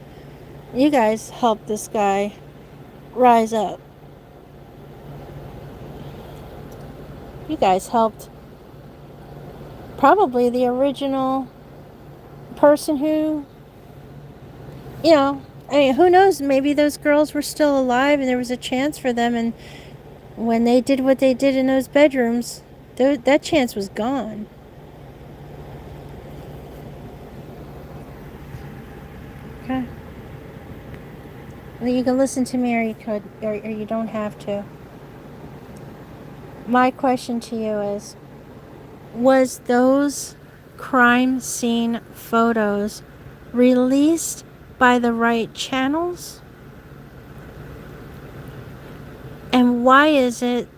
You guys helped this guy rise up. You guys helped probably the original person who, who knows, maybe those girls were still alive and there was a chance for them, and when they did what they did in those bedrooms, that chance was gone. Okay. Well, you can listen to me or you don't have to. My question to you is, was those crime scene photos released by the right channels? And why is it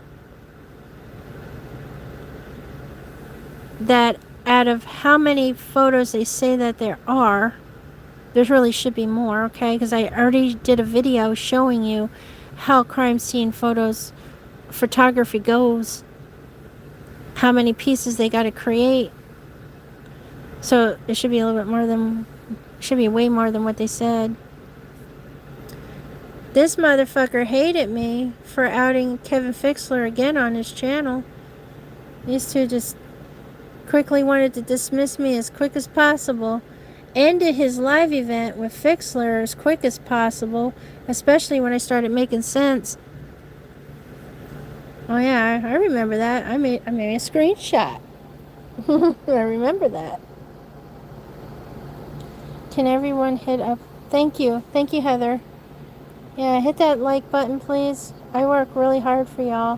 that out of how many photos they say that there really should be more, okay? Because I already did a video showing you how crime scene photography goes, how many pieces they got to create. So it should be way more than what they said. This motherfucker hated me for outing Kevin Fixler again on his channel. These two just quickly wanted to dismiss me as quick as possible. Ended his live event with Fixler as quick as possible, especially when I started making sense. Oh yeah, I remember that. I made a screenshot. I remember that. Can everyone hit up? Thank you, Heather. Yeah, hit that like button, please. I work really hard for y'all.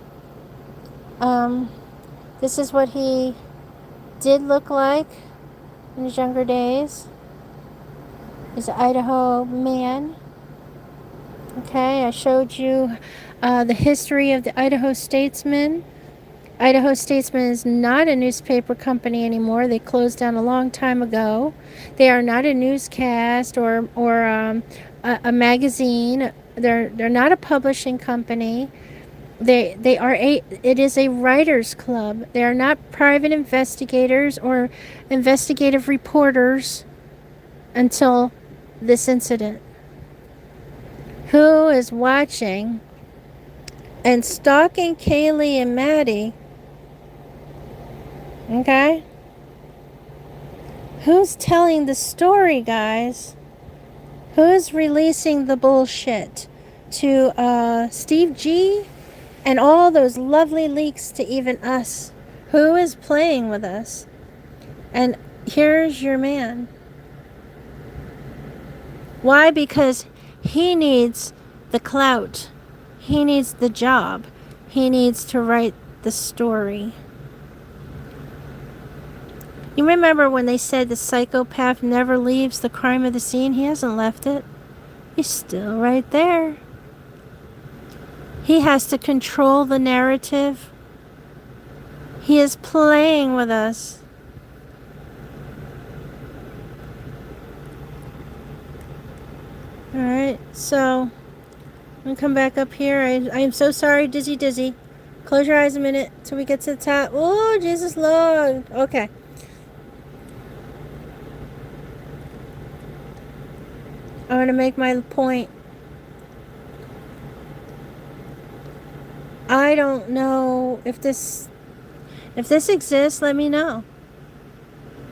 This is what he did look like in his younger days. He's an Idaho man. Okay, I showed you the history of the Idaho Statesman. Idaho Statesman is not a newspaper company anymore. They closed down a long time ago. They are not a newscast or a magazine. They're not a publishing company. It is a writers club. They are not private investigators or investigative reporters until this incident. Who is watching and stalking Kaylee and Maddie? Okay? Who's telling the story, guys? Who's releasing the bullshit to Steve G and all those lovely leaks to even us? Who is playing with us? And here's your man. Why? Because he needs the clout. He needs the job. He needs to write the story. You remember when they said the psychopath never leaves the crime of the scene? He hasn't left it. He's still right there. He has to control the narrative. He is playing with us. Alright, so And come back up here. I am so sorry, Dizzy. Close your eyes a minute till we get to the top. Oh, Jesus Lord. Okay. I'm going to make my point. I don't know if this exists. Let me know.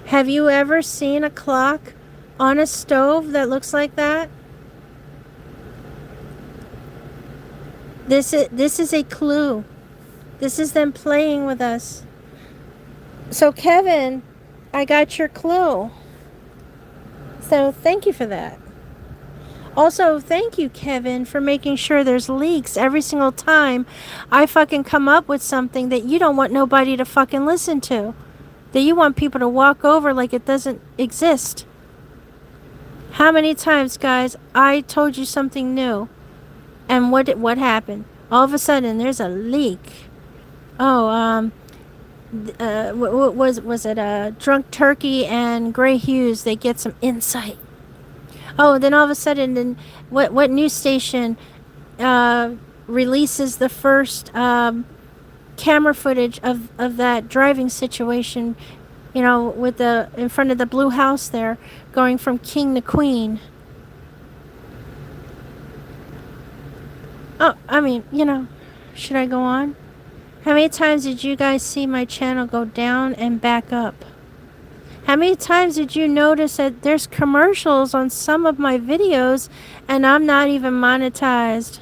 Have you ever seen a clock on a stove that looks like that? This is a clue. This is them playing with us. So Kevin, I got your clue. So thank you for that. Also, thank you, Kevin, for making sure there's leaks every single time I fucking come up with something that you don't want nobody to fucking listen to. That you want people to walk over like it doesn't exist. How many times, guys, I told you something new, and what happened? All of a sudden, there's a leak. Oh, was it Drunk Turkey and Gray Hughes? They get some insight. Oh, then all of a sudden, then what news station releases the first camera footage of that driving situation? You know, with the in front of the blue house there, going from king to queen. Oh, I mean, you know, should I go on? How many times did you guys see my channel go down and back up? How many times did you notice that there's commercials on some of my videos and I'm not even monetized?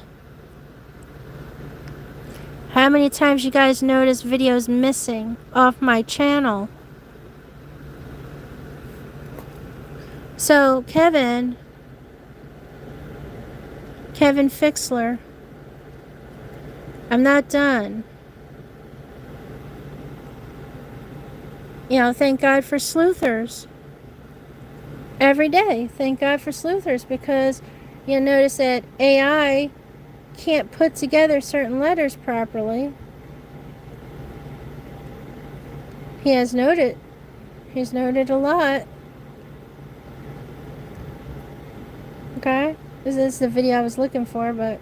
How many times you guys notice videos missing off my channel? So, Kevin Fixler, I'm not done. You know, thank God for sleuthers. Every day, thank God for sleuthers, because you'll notice that AI can't put together certain letters properly. He has noted. He's noted a lot. Okay? This is the video I was looking for, but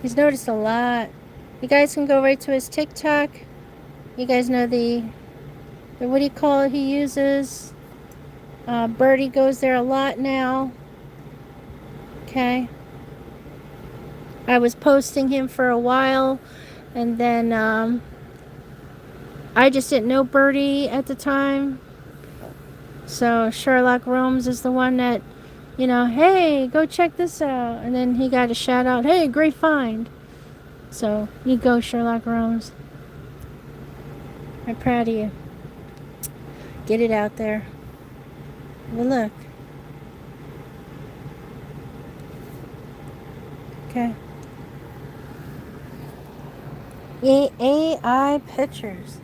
he's noticed a lot. You guys can go right to his TikTok. You guys know the what do you call it he uses? Birdie goes there a lot now. Okay? I was posting him for a while, and then I just didn't know Birdie at the time. So Sherlock Holmes is the one that, you know, hey, go check this out. And then he got a shout out, hey, great find. So you go, Sherlock Holmes. I'm proud of you. Get it out there. Have a look. Okay. AI pictures.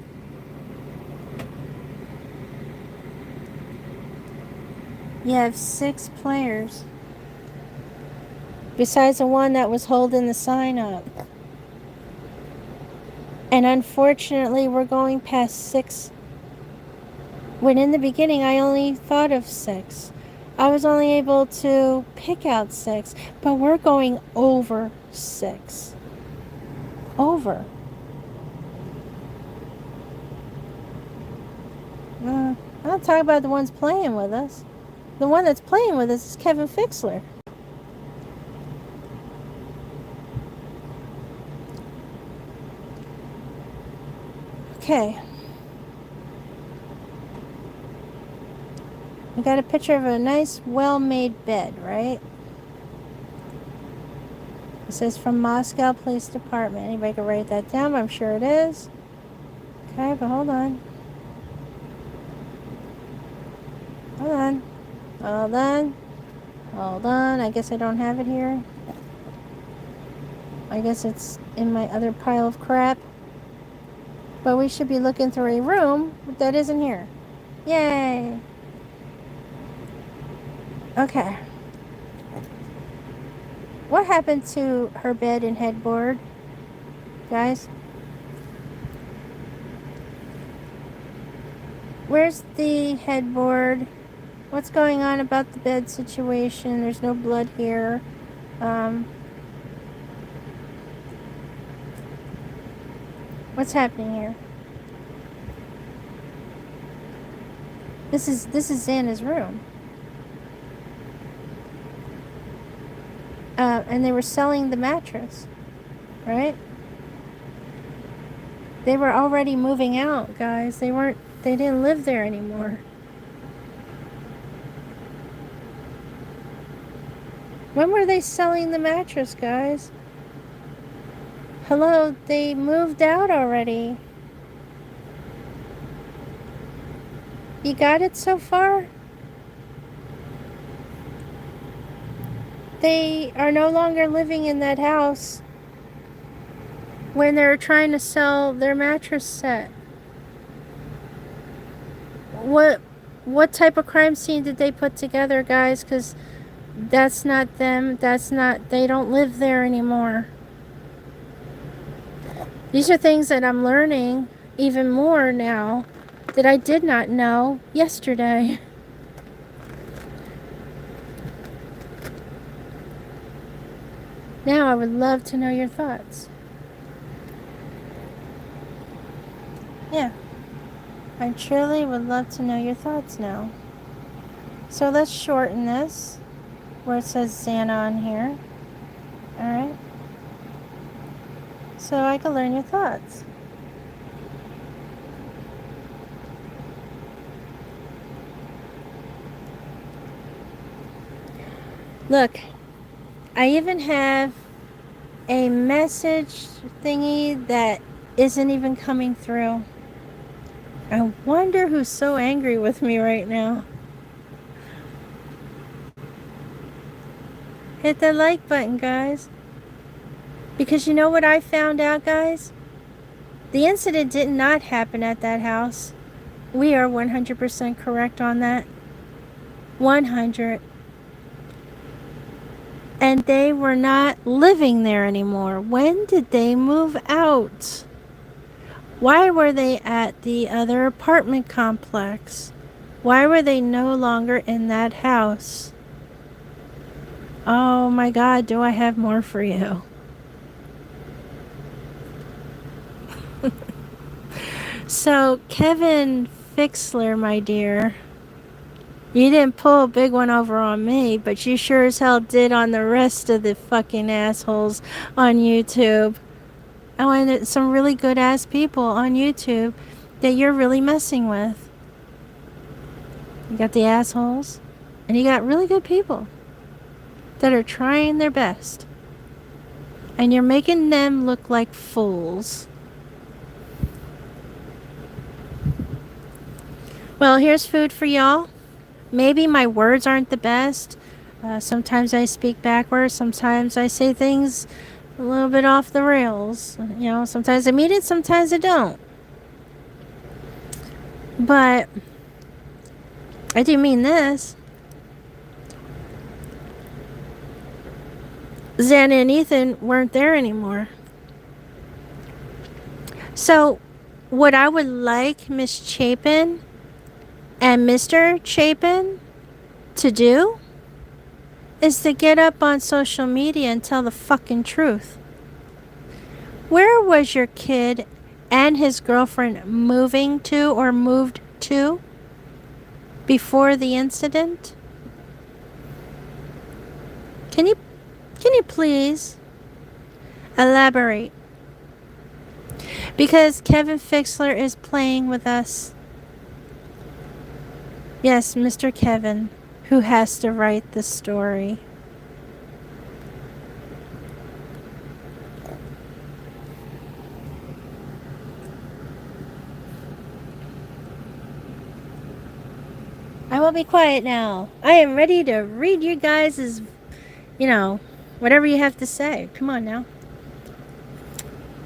You have 6 players. Besides the one that was holding the sign up. And unfortunately, we're going past 6. When in the beginning, I only thought of 6. I was only able to pick out 6. But we're going over 6. Over. I'll talk about the ones playing with us. The one that's playing with us is Kevin Fixler. Okay. We got a picture of a nice, well-made bed, right? It says from Moscow Police Department. Anybody can write that down, but I'm sure it is. Okay, but hold on. Hold on. Hold on. Hold on. I guess I don't have it here. I guess it's in my other pile of crap. But we should be looking through a room that isn't here. Yay! Okay. What happened to her bed and headboard, guys? Where's the headboard? What's going on about the bed situation? There's no blood here. What's happening here? This is Xana's room. And they were selling the mattress, right? They were already moving out, guys. They didn't live there anymore. When were they selling the mattress, guys? Hello, they moved out already. You got it so far? They are no longer living in that house when they're trying to sell their mattress set. What type of crime scene did they put together, guys? Because that's not them. They don't live there anymore. These are things that I'm learning even more now that I did not know yesterday. Now I would love to know your thoughts. Yeah. I truly would love to know your thoughts now. So let's shorten this where it says Xana on here. Alright? So I can learn your thoughts. Look, I even have a message thingy that isn't even coming through. I wonder who's so angry with me right now. Hit the like button, guys. Because you know what I found out, guys? The incident did not happen at that house. We are 100% correct on that. 100. And they were not living there anymore. When did they move out? Why were they at the other apartment complex? Why were they no longer in that house? Oh my God, do I have more for you? So, Kevin Fixler, my dear, you didn't pull a big one over on me, but you sure as hell did on the rest of the fucking assholes on YouTube. Oh, and some really good ass people on YouTube that you're really messing with. You got the assholes, and you got really good people that are trying their best. And you're making them look like fools. Well, here's food for y'all. Maybe my words aren't the best. Sometimes I speak backwards. Sometimes I say things a little bit off the rails. You know, sometimes I mean it, sometimes I don't. But I do mean this. Xana and Ethan weren't there anymore. So, what I would like Miss Chapin and Mr. Chapin to do is to get up on social media and tell the fucking truth. Where was your kid and his girlfriend moving to or moved to before the incident? Can you please elaborate? Because Kevin Fixler is playing with us. Yes, Mr. Kevin, who has to write the story. I will be quiet now. I am ready to read you guys' whatever you have to say. Come on now.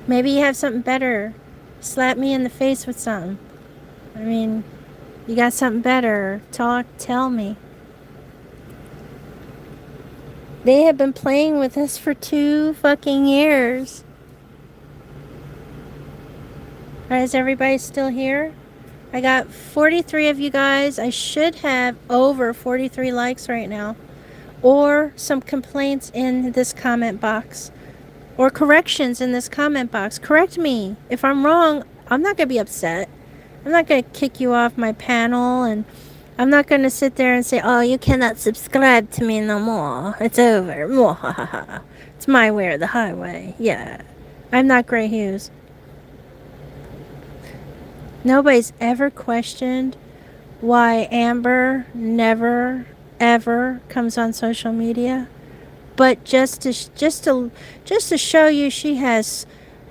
Maybe you have something better. Slap me in the face with something. I mean, you got something better. Tell me. They have been playing with us for 2 fucking years. Alright, is everybody still here? I got 43 of you guys. I should have over 43 likes right now. Or some complaints in this comment box. or corrections in this comment box. Correct me. If I'm wrong, I'm not going to be upset. I'm not going to kick you off my panel, and I'm not going to sit there and say, oh, you cannot subscribe to me no more. It's over. It's my way or the highway. Yeah. I'm not Gray Hughes. Nobody's ever questioned why Amber never, ever comes on social media. But just to show you she has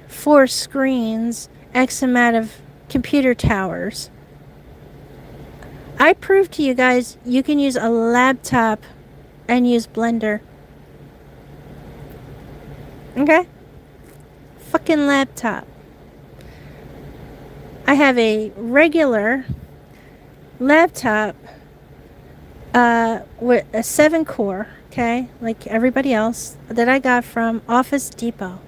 4 screens, X amount of computer towers. I proved to you guys you can use a laptop and use Blender. Okay? Fucking laptop. I have a regular laptop with a 7-core, okay, like everybody else, that I got from Office Depot,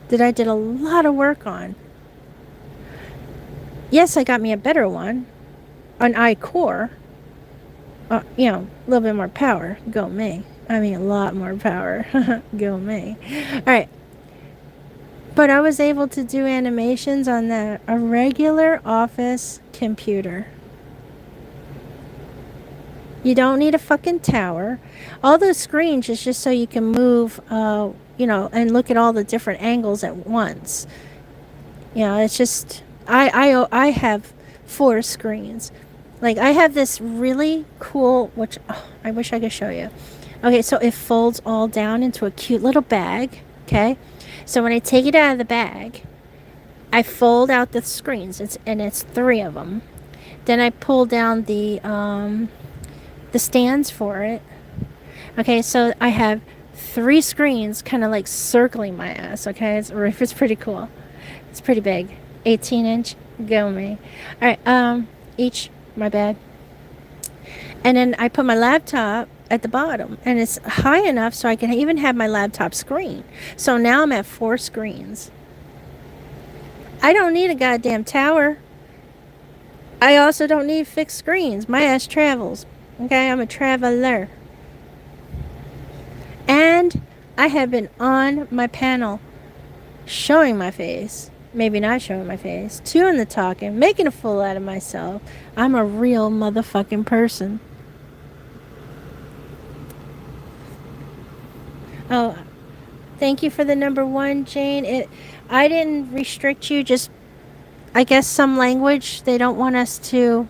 that I did a lot of work on. Yes, I got me a better one, an iCore, a little bit more power, go me. I mean, a lot more power, go me. Alright, but I was able to do animations on a regular office computer. You don't need a fucking tower. All those screens is just so you can move, and look at all the different angles at once. It's just, I have 4 screens. Like, I have this really cool, which I wish I could show you. Okay, so it folds all down into a cute little bag, okay? So when I take it out of the bag, I fold out the screens, it's 3 of them. Then I pull down the stands for it. Okay, so I have 3 screens kind of like circling my ass, okay? It's pretty cool. It's pretty big. 18-inch, go me. Alright, each, my bad. And then I put my laptop at the bottom, and it's high enough so I can even have my laptop screen. So now I'm at 4 screens. I don't need a goddamn tower. I also don't need fixed screens. My ass travels. Okay, I'm a traveler. And I have been on my panel showing my face. Maybe not showing my face. Doing the talking. Making a fool out of myself. I'm a real motherfucking person. Oh, thank you for the number 1, Jane. I didn't restrict you. Just, I guess, some language they don't want us to.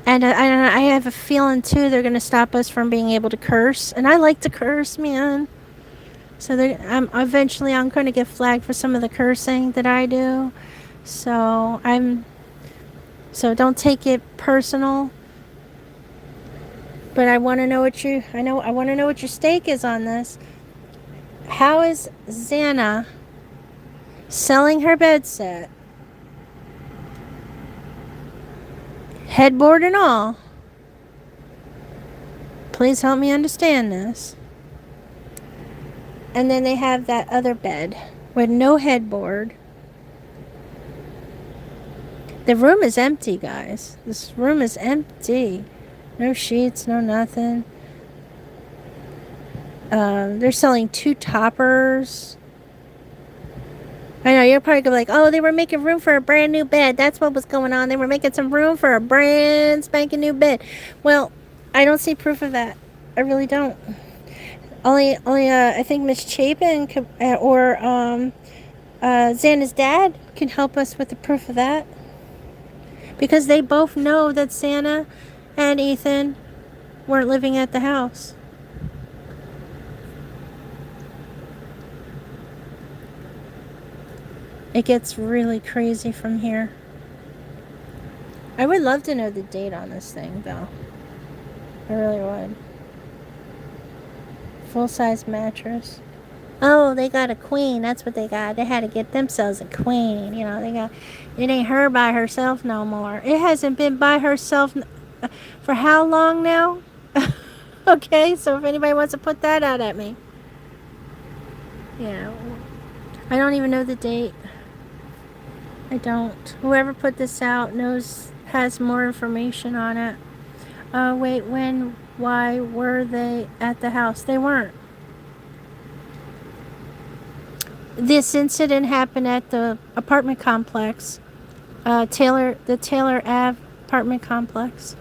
And I have a feeling, too, they're going to stop us from being able to curse. And I like to curse, man. So eventually I'm going to get flagged for some of the cursing that I do. So don't take it personal. But I want to know I want to know what your stake is on this. How is Xana selling her bed set? Headboard and all. Please help me understand this. And then they have that other bed with no headboard. The room is empty, guys. This room is empty. No sheets, no nothing. They're selling 2 toppers. I know, you're probably going to be like, oh, they were making room for a brand new bed. That's what was going on. They were making some room for a brand spanking new bed. Well, I don't see proof of that. I really don't. Only, I think Miss Chapin or Xana's dad can help us with the proof of that. Because they both know that Xana and Ethan weren't living at the house. It gets really crazy from here. I would love to know the date on this thing, though. I really would. Full-size mattress. Oh, they got a queen. That's what they got. They had to get themselves a queen. It ain't her by herself no more. It hasn't been by herself for how long now? Okay, so if anybody wants to put that out at me. Yeah. I don't even know the date. I don't. Whoever put this out has more information on it. Wait, why were they at the house? They weren't. This incident happened at the apartment complex, the Taylor Ave apartment complex.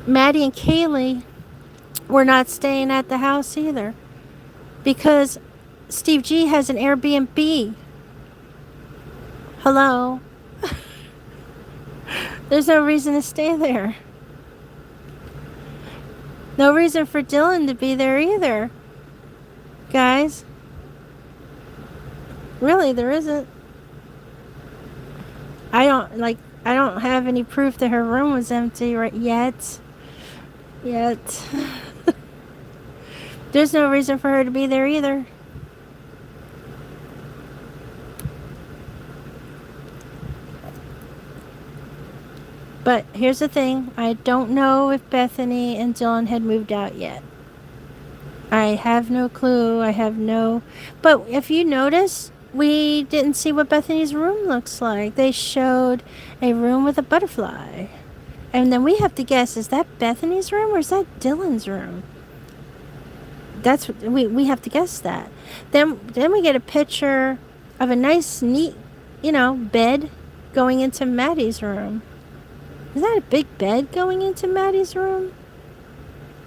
Maddie and Kaylee were not staying at the house either because Steve G has an Airbnb. Hello. There's no reason to stay there. No reason for Dylan to be there either. Guys. Really, there isn't. I don't have any proof that her room was empty yet. There's no reason for her to be there either. But here's the thing. I don't know if Bethany and Dylan had moved out yet. I have no clue. But if you notice, we didn't see what Bethany's room looks like. They showed a room with a butterfly. And then we have to guess, is that Bethany's room or is that Dylan's room? That's we have to guess that. Then we get a picture of a nice, neat, bed going into Maddie's room. Is that a big bed going into Maddie's room?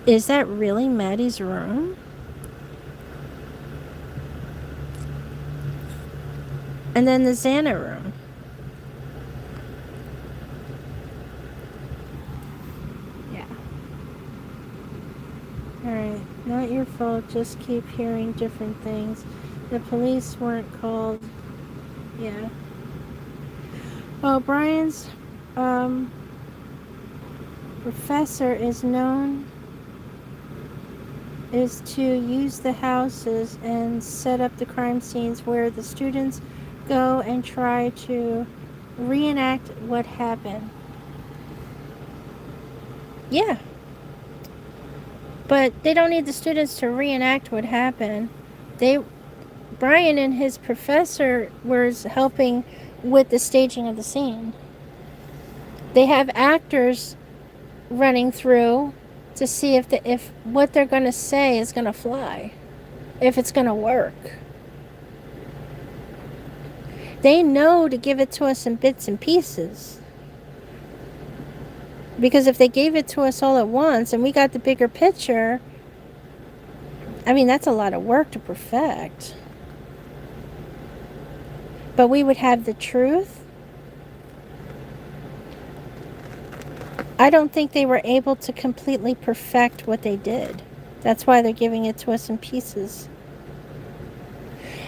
Is that really Maddie's room? And then the Xana room. Yeah. Alright, not your fault, just keep hearing different things. The police weren't called. Yeah. Oh, Brian's professor is to use the houses and set up the crime scenes where the students go and try to reenact what happened. Yeah. But they don't need the students to reenact what happened. Brian and his professor was helping with the staging of the scene. They have actors running through to see if what they're going to say is going to fly, if it's going to work. They know to give it to us in bits and pieces. Because if they gave it to us all at once and we got the bigger picture, I mean, that's a lot of work to perfect. But we would have the truth. I don't think they were able to completely perfect what they did. That's why they're giving it to us in pieces.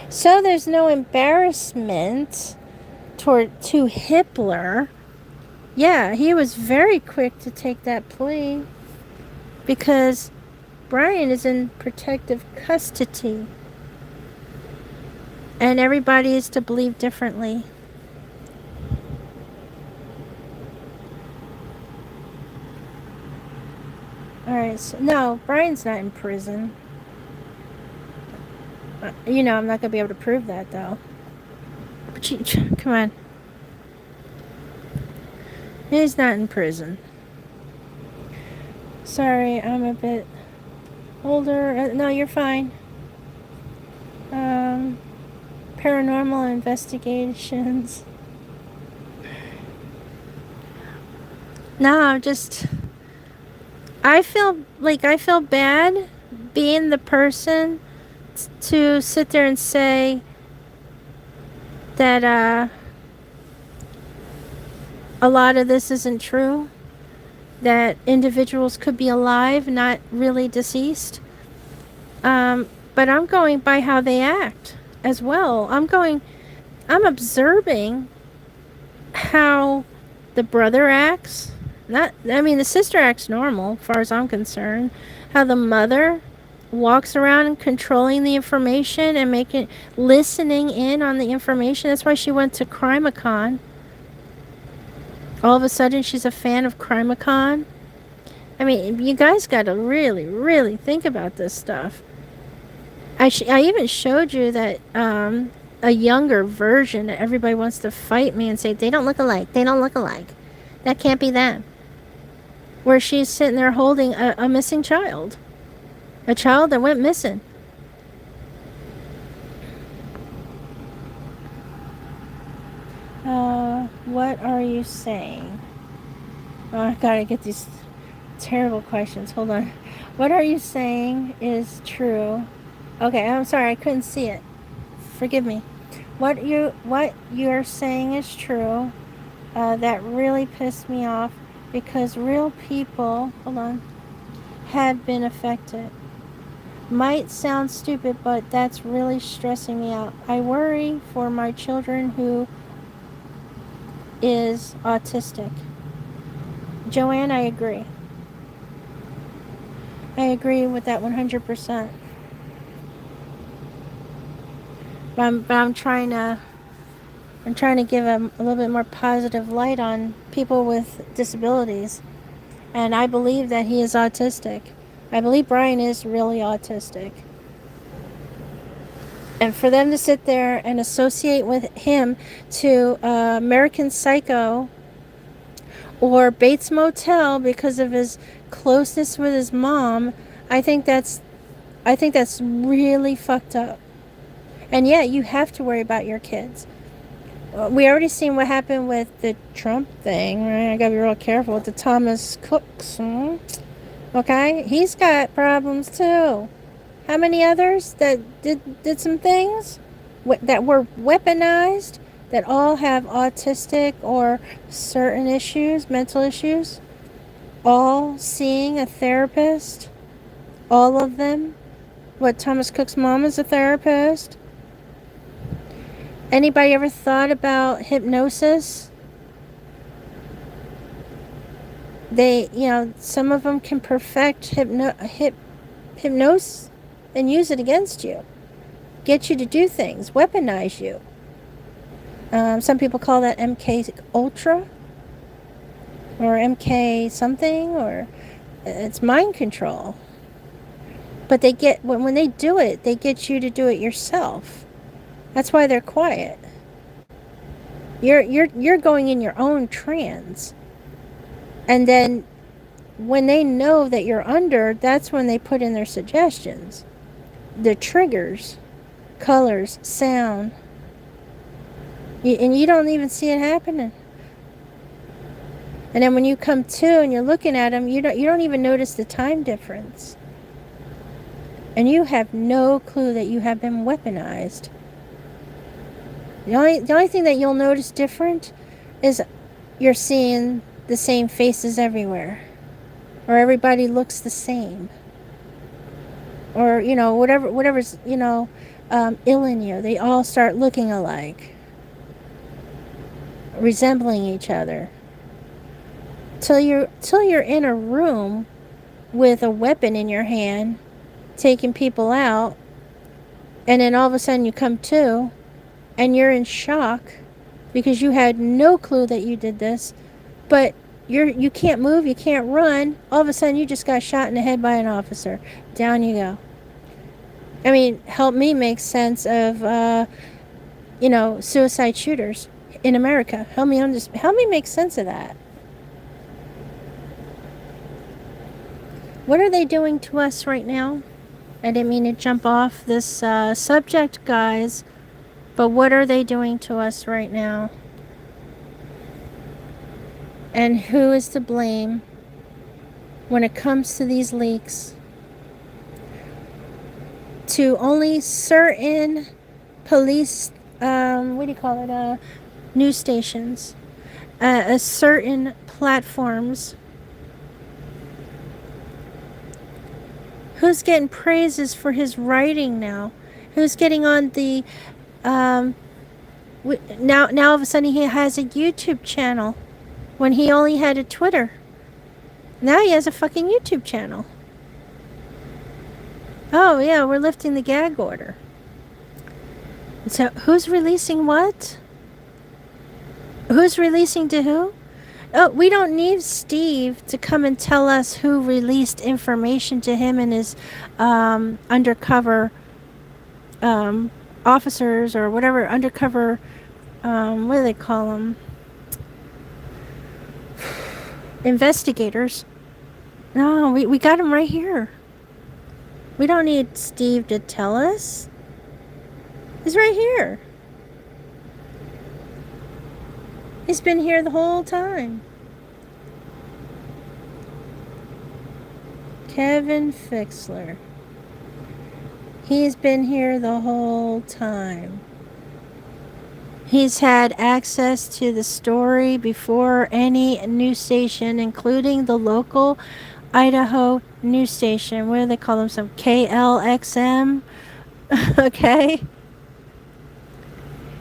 So there's no embarrassment to Hitler. Yeah, he was very quick to take that plea because Brian is in protective custody. And everybody is to believe differently. Alright, so no, Brian's not in prison. I'm not going to be able to prove that, though. Come on. He's not in prison. Sorry, I'm a bit older. No, you're fine. Paranormal investigations. No, I feel bad being the person to sit there and say that a lot of this isn't true, that individuals could be alive, not really deceased. But I'm going by how they act as well. I'm observing how the brother acts. The sister acts normal, as far as I'm concerned. How the mother walks around and controlling the information and listening in on the information. That's why she went to Crimacon. All of a sudden, she's a fan of Crimacon. I mean, you guys got to really, really think about this stuff. I even showed you that a younger version that everybody wants to fight me and say, they don't look alike. They don't look alike. That can't be them. Where she's sitting there holding a missing child. A child that went missing. What are you saying? Oh, I gotta get these terrible questions. Hold on. What are you saying is true? Okay, I'm sorry, I couldn't see it. Forgive me. What you're saying is true. That really pissed me off because real people, hold on, had been affected. Might sound stupid, but that's really stressing me out. I worry for my children who is autistic. Joanne, I agree. I agree with that 100%. But I'm trying to give a little bit more positive light on people with disabilities. And I believe that he is autistic. I believe Brian is really autistic. And for them to sit there and associate with him to American Psycho or Bates Motel because of his closeness with his mom, I think that's really fucked up. And yeah, you have to worry about your kids. We already seen what happened with the Trump thing, right? I gotta be real careful with the Thomas Cooks. Okay? He's got problems too. How many others that did some things that were weaponized that all have autistic or certain issues, mental issues? All seeing a therapist? All of them? What, Thomas Cook's mom is a therapist? Anybody ever thought about hypnosis? Some of them can perfect hypnosis and use it against you. Get you to do things. Weaponize you. Some people call that MK Ultra. Or MK something. Or it's mind control. But when they do it, they get you to do it yourself. That's why they're quiet. You're going in your own trance. And then when they know that you're under, that's when they put in their suggestions. The triggers, colors, sound. And you don't even see it happening. And then when you come to and you're looking at them, you don't even notice the time difference. And you have no clue that you have been weaponized. The only thing that you'll notice different is you're seeing the same faces everywhere. Or everybody looks the same. Or, whatever's, ill in you. They all start looking alike. Resembling each other. Till you're in a room with a weapon in your hand, taking people out, and then all of a sudden you come to, and you're in shock because you had no clue that you did this, but you can't move, you can't run. All of a sudden you just got shot in the head by an officer. Down you go. I mean, help me make sense of suicide shooters in America. Help me make sense of that. What are they doing to us right now? I didn't mean to jump off this subject, guys, but what are they doing to us right now? And who is to blame when it comes to these leaks? To only certain police, news stations, certain platforms. Who's getting praises for his writing now? Who's getting on the, now all of a sudden he has a YouTube channel when he only had a Twitter. Now he has a fucking YouTube channel. Oh yeah, we're lifting the gag order. So who's releasing what? Who's releasing to who? Oh, we don't need Steve to come and tell us who released information to him and his undercover officers or whatever, undercover, what do they call them? Investigators. No, we got them right here. We don't need Steve to tell us. He's right here. He's been here the whole time. Kevin Fixler. He's been here the whole time. He's had access to the story before any news station, including the local Idaho news station. What do they call themselves? KLXM? Okay.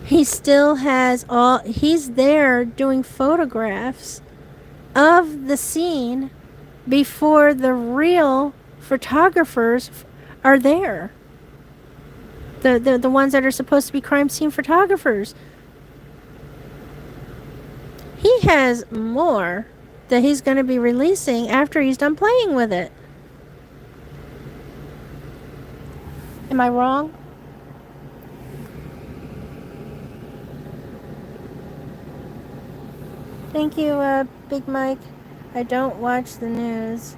He still has he's there doing photographs of the scene before the real photographers are there. The ones that are supposed to be crime scene photographers. He has more that he's going to be releasing after he's done playing with it. Am I wrong? Thank you, Big Mike. I don't watch the news.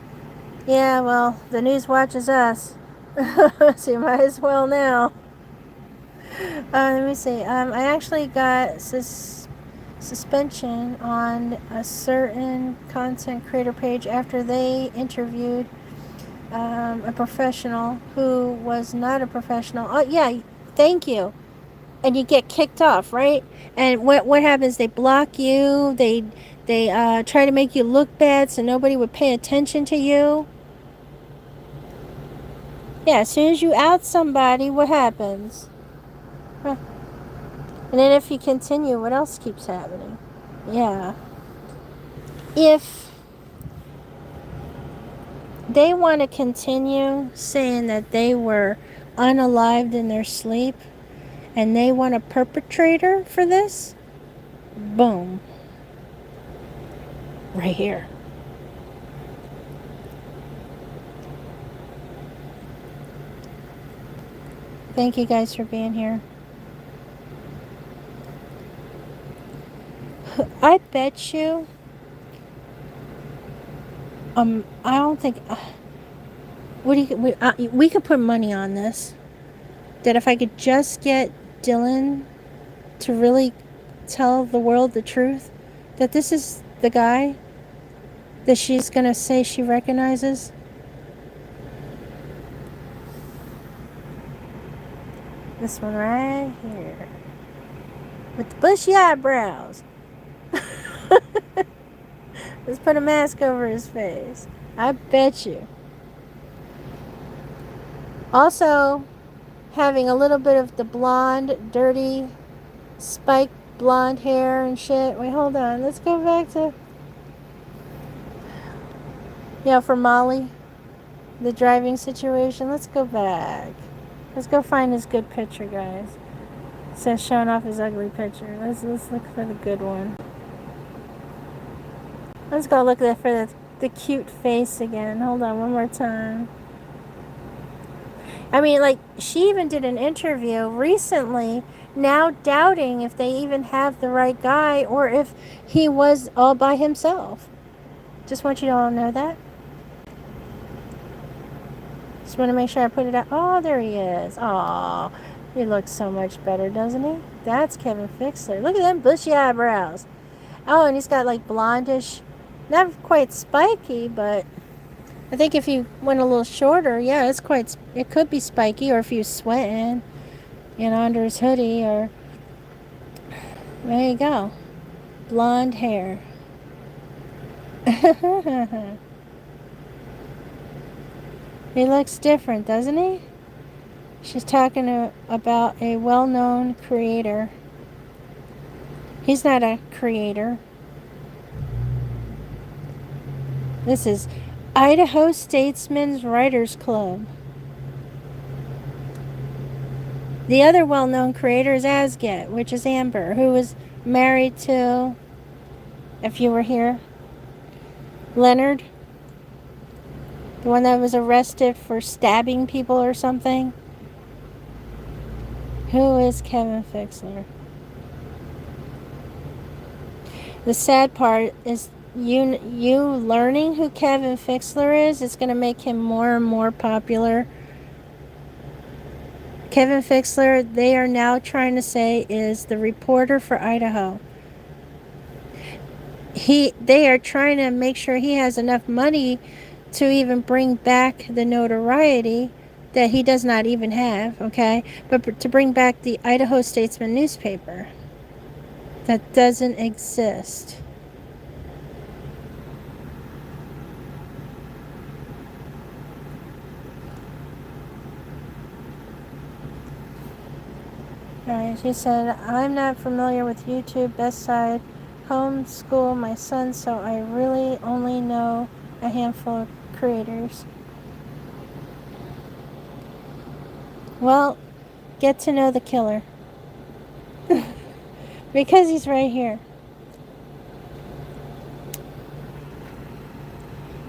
Yeah, well, the news watches us. So you might as well now. Let me see. I actually got suspension on a certain content creator page after they interviewed a professional who was not a professional. Oh, yeah, thank you. And you get kicked off, right? And what happens? They block you. They try to make you look bad so nobody would pay attention to you. Yeah, as soon as you out somebody, what happens? Huh. And then if you continue, what else keeps happening? Yeah. If they want to continue saying that they were unalived in their sleep and they want a perpetrator for this, boom. Right here. Thank you guys for being here. I bet you, I don't think, we could put money on this, that if I could just get Dylan to really tell the world the truth, that this is the guy that she's going to say she recognizes. This one right here. With the bushy eyebrows. Let's put a mask over his face. I bet you. Also, having a little bit of the blonde, dirty, spiked blonde hair and shit. Wait, hold on. Let's go back to... Yeah, for Molly. The driving situation. Let's go back. Let's go find his good picture, guys. Instead of showing off his ugly picture. Let's look for the good one. Let's go look for the cute face again. Hold on, one more time. I mean, like, she even did an interview recently, now doubting if they even have the right guy or if he was all by himself. Just want you to all know that. Just want to make sure I put it out. Oh, there he is. Oh, he looks so much better, doesn't he? That's Kevin Fixler. Look at them bushy eyebrows. Oh, and he's got like blondish, not quite spiky, but I think if you went a little shorter, yeah, it could be spiky, or if you're sweating, under his hoodie, or there you go. Blonde hair. He looks different, doesn't he? She's talking about a well-known creator. He's not a creator. This is Idaho Statesman's Writers Club. The other well-known creator is Asget, which is Amber, who was married to, if you were here, Leonard. The one that was arrested for stabbing people or something. Who is Kevin Fixler? The sad part is you learning who Kevin Fixler is going to make him more and more popular Kevin Fixler, they are now trying to say, is the reporter for Idaho. They are trying to make sure he has enough money to even bring back the notoriety that he does not even have, okay? But to bring back the Idaho Statesman newspaper that doesn't exist. Alright, she said, I'm not familiar with YouTube, best side, homeschool my son, so I really only know a handful of creators. Well, get to know the killer. Because he's right here.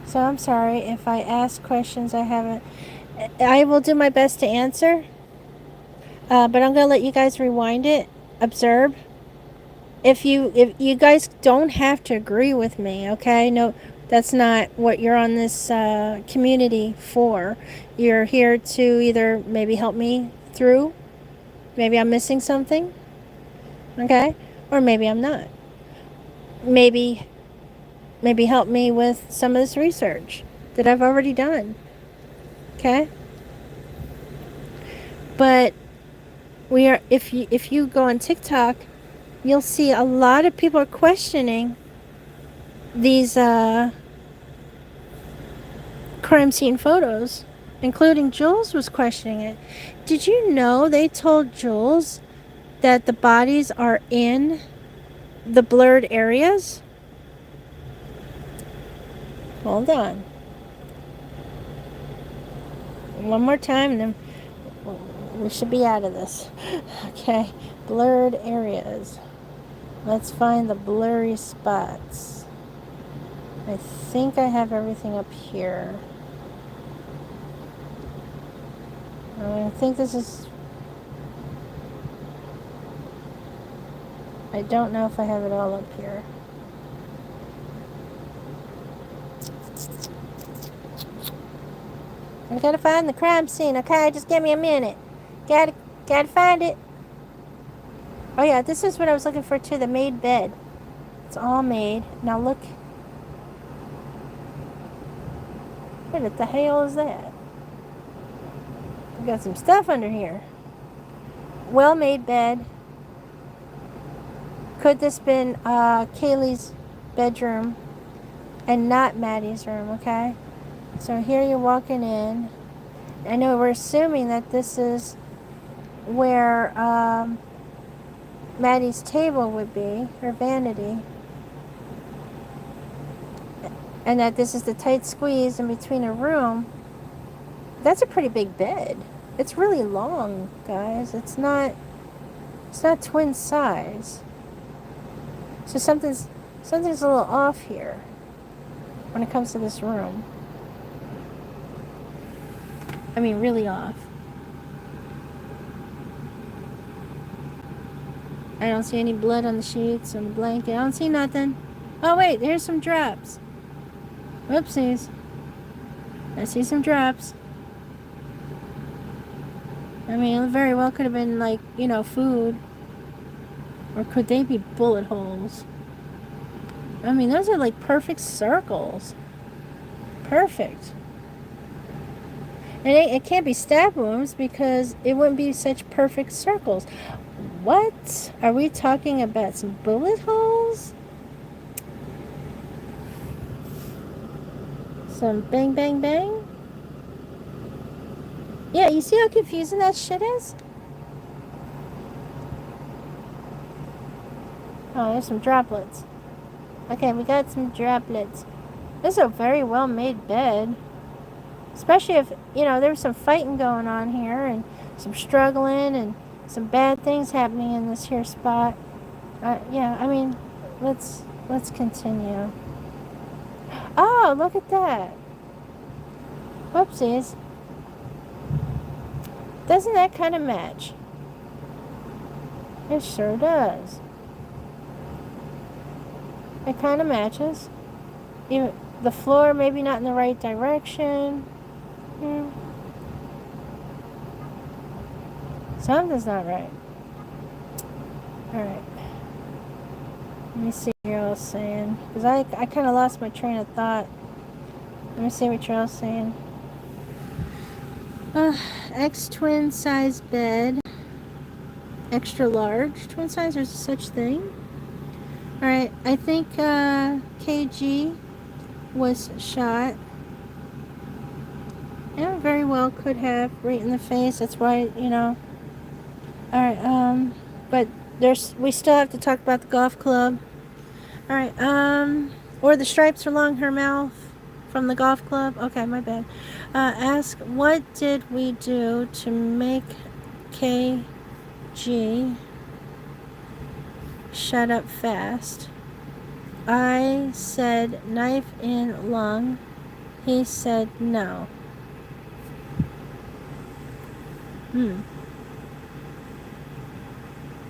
So I'm sorry if I ask questions I haven't. I will do my best to answer. But I'm going to let you guys rewind it. Observe. If you guys don't have to agree with me, okay? No, that's not what you're on this community for. You're here to either maybe help me through. Maybe I'm missing something. Okay? Or maybe I'm not. Maybe help me with some of this research that I've already done. Okay? But we are if you go on TikTok, you'll see a lot of people are questioning these crime scene photos, including Jules was questioning it. Did you know they told Jules that the bodies are in the blurred areas? Hold on. One more time and then we should be out of this. Okay, blurred areas. Let's find the blurry spots. I think I have everything up here. I think this is... I don't know if I have it all up here. I gotta find the crime scene, okay? Just give me a minute. Gotta find it. Oh yeah, this is what I was looking for too, the made bed. It's all made. Now look. What the hell is that? We got some stuff under here. Well-made bed. Could this been Kaylee's bedroom and not Maddie's room, okay? So here you're walking in. I know we're assuming that this is where Maddie's table would be, her vanity. And that this is the tight squeeze in between a room. That's a pretty big bed. It's really long, guys. It's not twin size. So something's a little off here when it comes to this room. I mean, really off. I don't see any blood on the sheets, on the blanket. I don't see nothing. Oh, wait, there's some drops. Whoopsies. I see some drops. I mean, it very well could have been, like, you know, food. Or could they be bullet holes? I mean, those are like perfect circles. Perfect. And it can't be stab wounds because it wouldn't be such perfect circles. What? Are we talking about some bullet holes? Some bang, bang, bang? Yeah, you see how confusing that shit is? Oh, there's some droplets. Okay, we got some droplets. This is a very well made bed. Especially if, you know, there's some fighting going on here and some struggling and some bad things happening in this here spot. Yeah, I mean, let's continue. Oh, look at that. Whoopsies. Doesn't that kind of match? It sure does. It kind of matches. Even the floor maybe not in the right direction. Something's not right. Alright. Let me see what you're all saying. Because I kind of lost my train of thought. Let me see what you're all saying. X twin size bed. Extra large twin size. There's such thing. Alright. I think KG was shot. Yeah, very well could have. Right in the face. That's why, you know. Alright. But we still have to talk about the golf club. Alright. Or the stripes along her mouth from the golf club. Okay, my bad. Ask, what did we do to make KG shut up fast? I said knife in lung. He said no.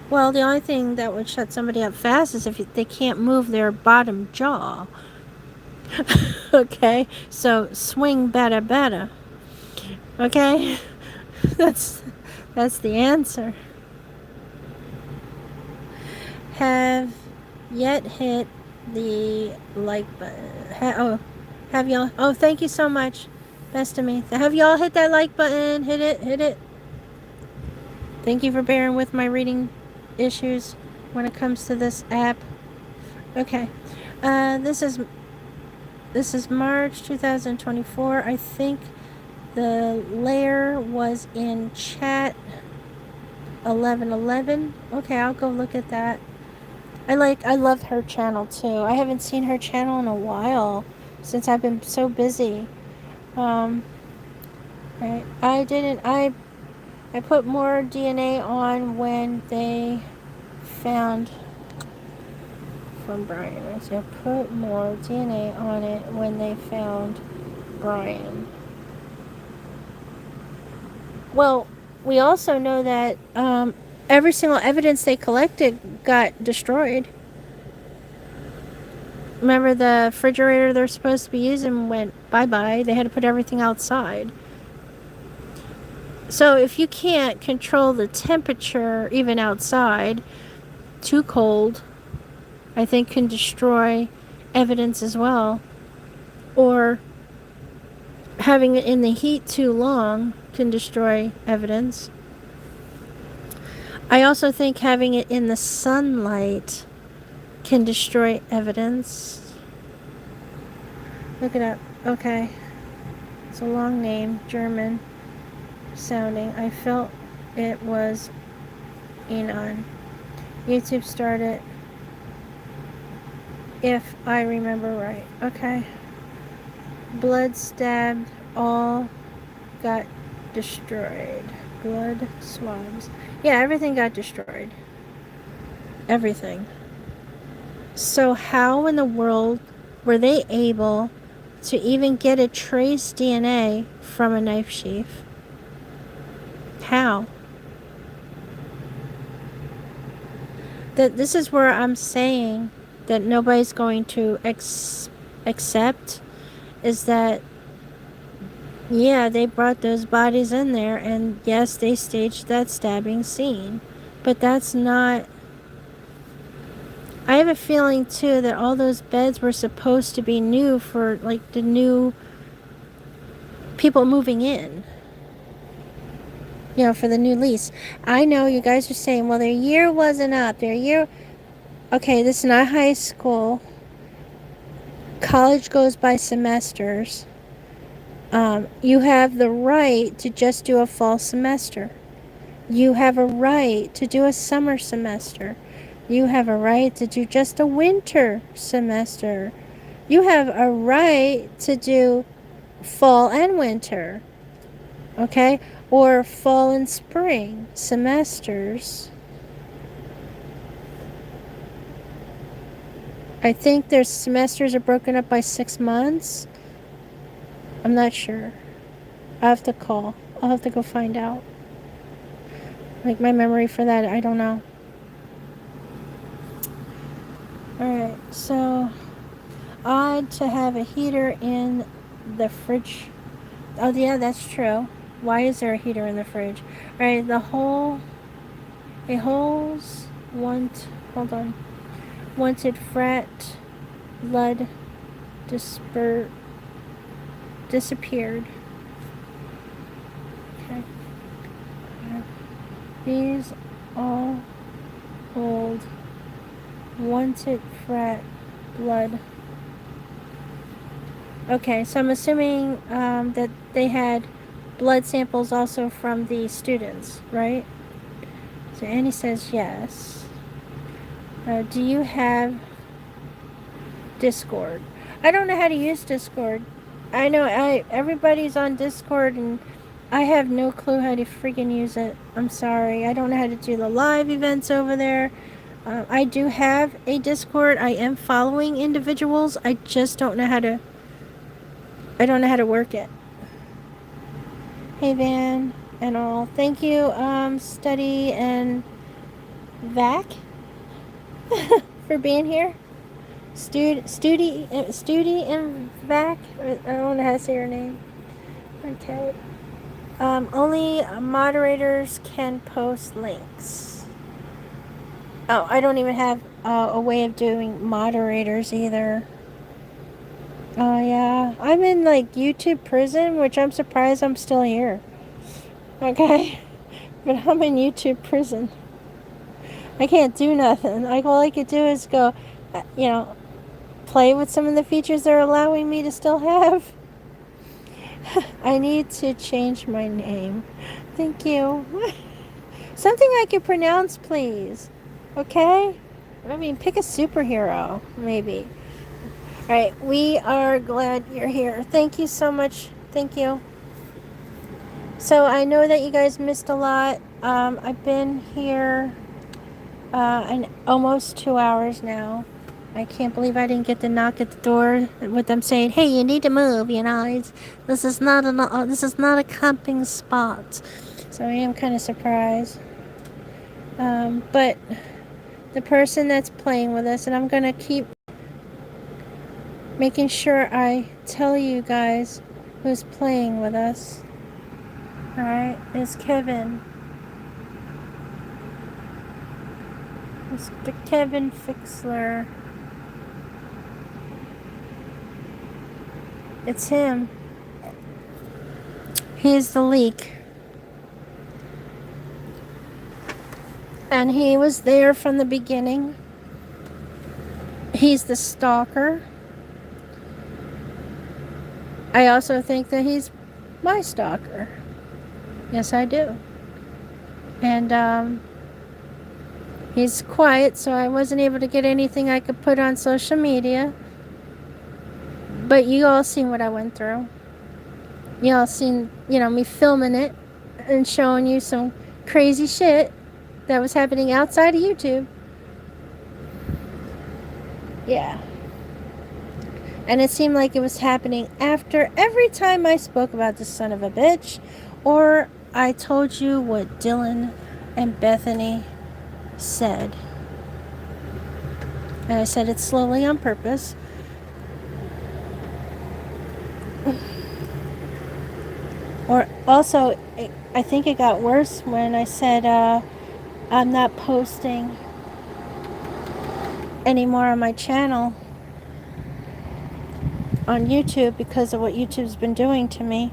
Well, the only thing that would shut somebody up fast is if they can't move their bottom jaw. Okay, so swing better. Okay, that's the answer. Have yet hit the like button. Have y'all? Oh, thank you so much. Best of me. Have y'all hit that like button? Hit it. Thank you for bearing with my reading issues when it comes to this app. Okay, this is March 2024. I think the layer was in chat 1111. Okay, I'll go look at that. I love her channel too. I haven't seen her channel in a while since I've been so busy. Right. I put more DNA on when they found from Brian. Right? So I put more DNA on it when they found Brian. Well, we also know that every single evidence they collected got destroyed. Remember, the refrigerator they're supposed to be using went bye-bye. They had to put everything outside. So if you can't control the temperature even outside, too cold, I think can destroy evidence as well. Or having it in the heat too long can destroy evidence. I also think having it in the sunlight can destroy evidence. Look it up. Okay. It's a long name, German sounding. I felt it was Enon. YouTube started, if I remember right. Okay. Blood stabbed, all got destroyed. Blood swabs. Yeah, everything got destroyed. Everything. So how in the world were they able to even get a trace DNA from a knife sheath? How? This is where I'm saying that nobody's going to accept is that, yeah, they brought those bodies in there, and yes, they staged that stabbing scene. But that's not... I have a feeling, too, that all those beds were supposed to be new for, like, the new people moving in. You know, for the new lease. I know you guys are saying, well, their year wasn't up. Okay, this is not high school. College goes by semesters. You have the right to just do a fall semester. You have a right to do a summer semester. You have a right to do just a winter semester. You have a right to do fall and winter. Okay? Or fall and spring semesters. I think their semesters are broken up by 6 months. I'm not sure. I'll have to call. I'll have to go find out. Like, my memory for that, I don't know. Alright, so odd to have a heater in the fridge. Oh, yeah, that's true. Why is there a heater in the fridge? Alright, hold on. Wanted frat blood disappeared. Okay. These all hold wanted frat blood. Okay, so I'm assuming that they had blood samples also from the students, right? So Annie says yes. Do you have Discord? I don't know how to use Discord. I know everybody's on Discord and I have no clue how to freaking use it. I'm sorry. I don't know how to do the live events over there. I do have a Discord. I am following individuals. I just don't know how to work it. Hey Van and all. Thank you, Study and Vac for being here. Studi and Vac. I don't know how to say your name. Okay. Only moderators can post links. Oh, I don't even have a way of doing moderators either. Oh yeah, I'm in like YouTube prison, which I'm surprised I'm still here. Okay, but I'm in YouTube prison. I can't do nothing. Like all I could do is go, play with some of the features they're allowing me to still have. I need to change my name. Thank you. Something I can pronounce, please. Okay? I mean, pick a superhero, maybe. Alright, we are glad you're here. Thank you so much. Thank you. So, I know that you guys missed a lot. I've been here in almost 2 hours now. I can't believe I didn't get to knock at the door with them saying, "Hey, you need to move." This is not a camping spot. So I am kind of surprised. But the person that's playing with us, and I'm gonna keep making sure I tell you guys who's playing with us. All right, is Kevin. Mr. Kevin Fixler. It's him. He's the leak. And he was there from the beginning. He's the stalker. I also think that he's my stalker. Yes, I do. And he's quiet, so I wasn't able to get anything I could put on social media. But you all seen what I went through. You all seen, me filming it and showing you some crazy shit that was happening outside of YouTube. Yeah. And it seemed like it was happening after every time I spoke about this son of a bitch, or I told you what Dylan and Bethany said. And I said it slowly on purpose. Or also, I think it got worse when I said I'm not posting anymore on my channel on YouTube because of what YouTube's been doing to me.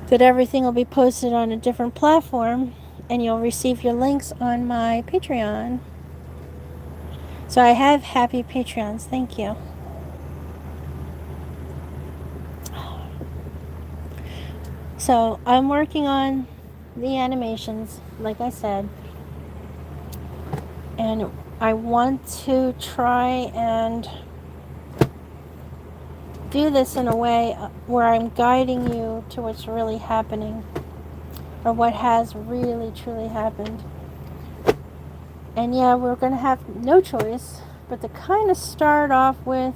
That everything will be posted on a different platform and you'll receive your links on my Patreon. So I have happy Patreons. Thank you. So I'm working on the animations, like I said, and I want to try and do this in a way where I'm guiding you to what's really happening, or what has really truly happened. And yeah, we're going to have no choice but to kind of start off with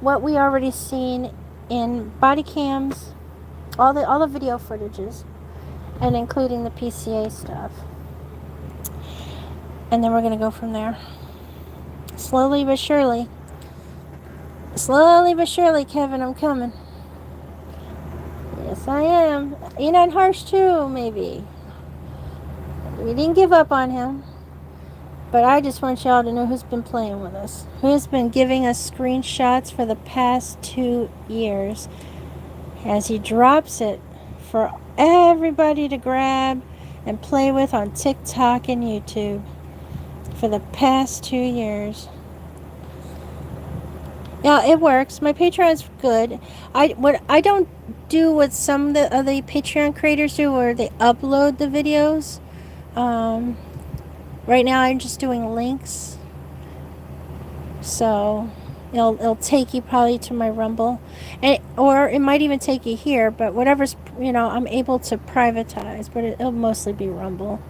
what we already seen in body cams, all the video footages, and including the PCA stuff. And then we're going to go from there. Slowly but surely. Slowly but surely, Kevin, I'm coming. Yes, Yes, I am. And harsh too, maybe. We didn't give up on him. But I just want y'all to know who's been playing with us. Who's been giving us screenshots for the past 2 years. As he drops it for everybody to grab and play with on TikTok and YouTube. For the past 2 years. Yeah, it works. My Patreon's good. I don't do what some of the other Patreon creators do, where they upload the videos. Right now, I'm just doing links, so it'll take you probably to my Rumble, or it might even take you here. But whatever's I'm able to privatize, but it'll mostly be Rumble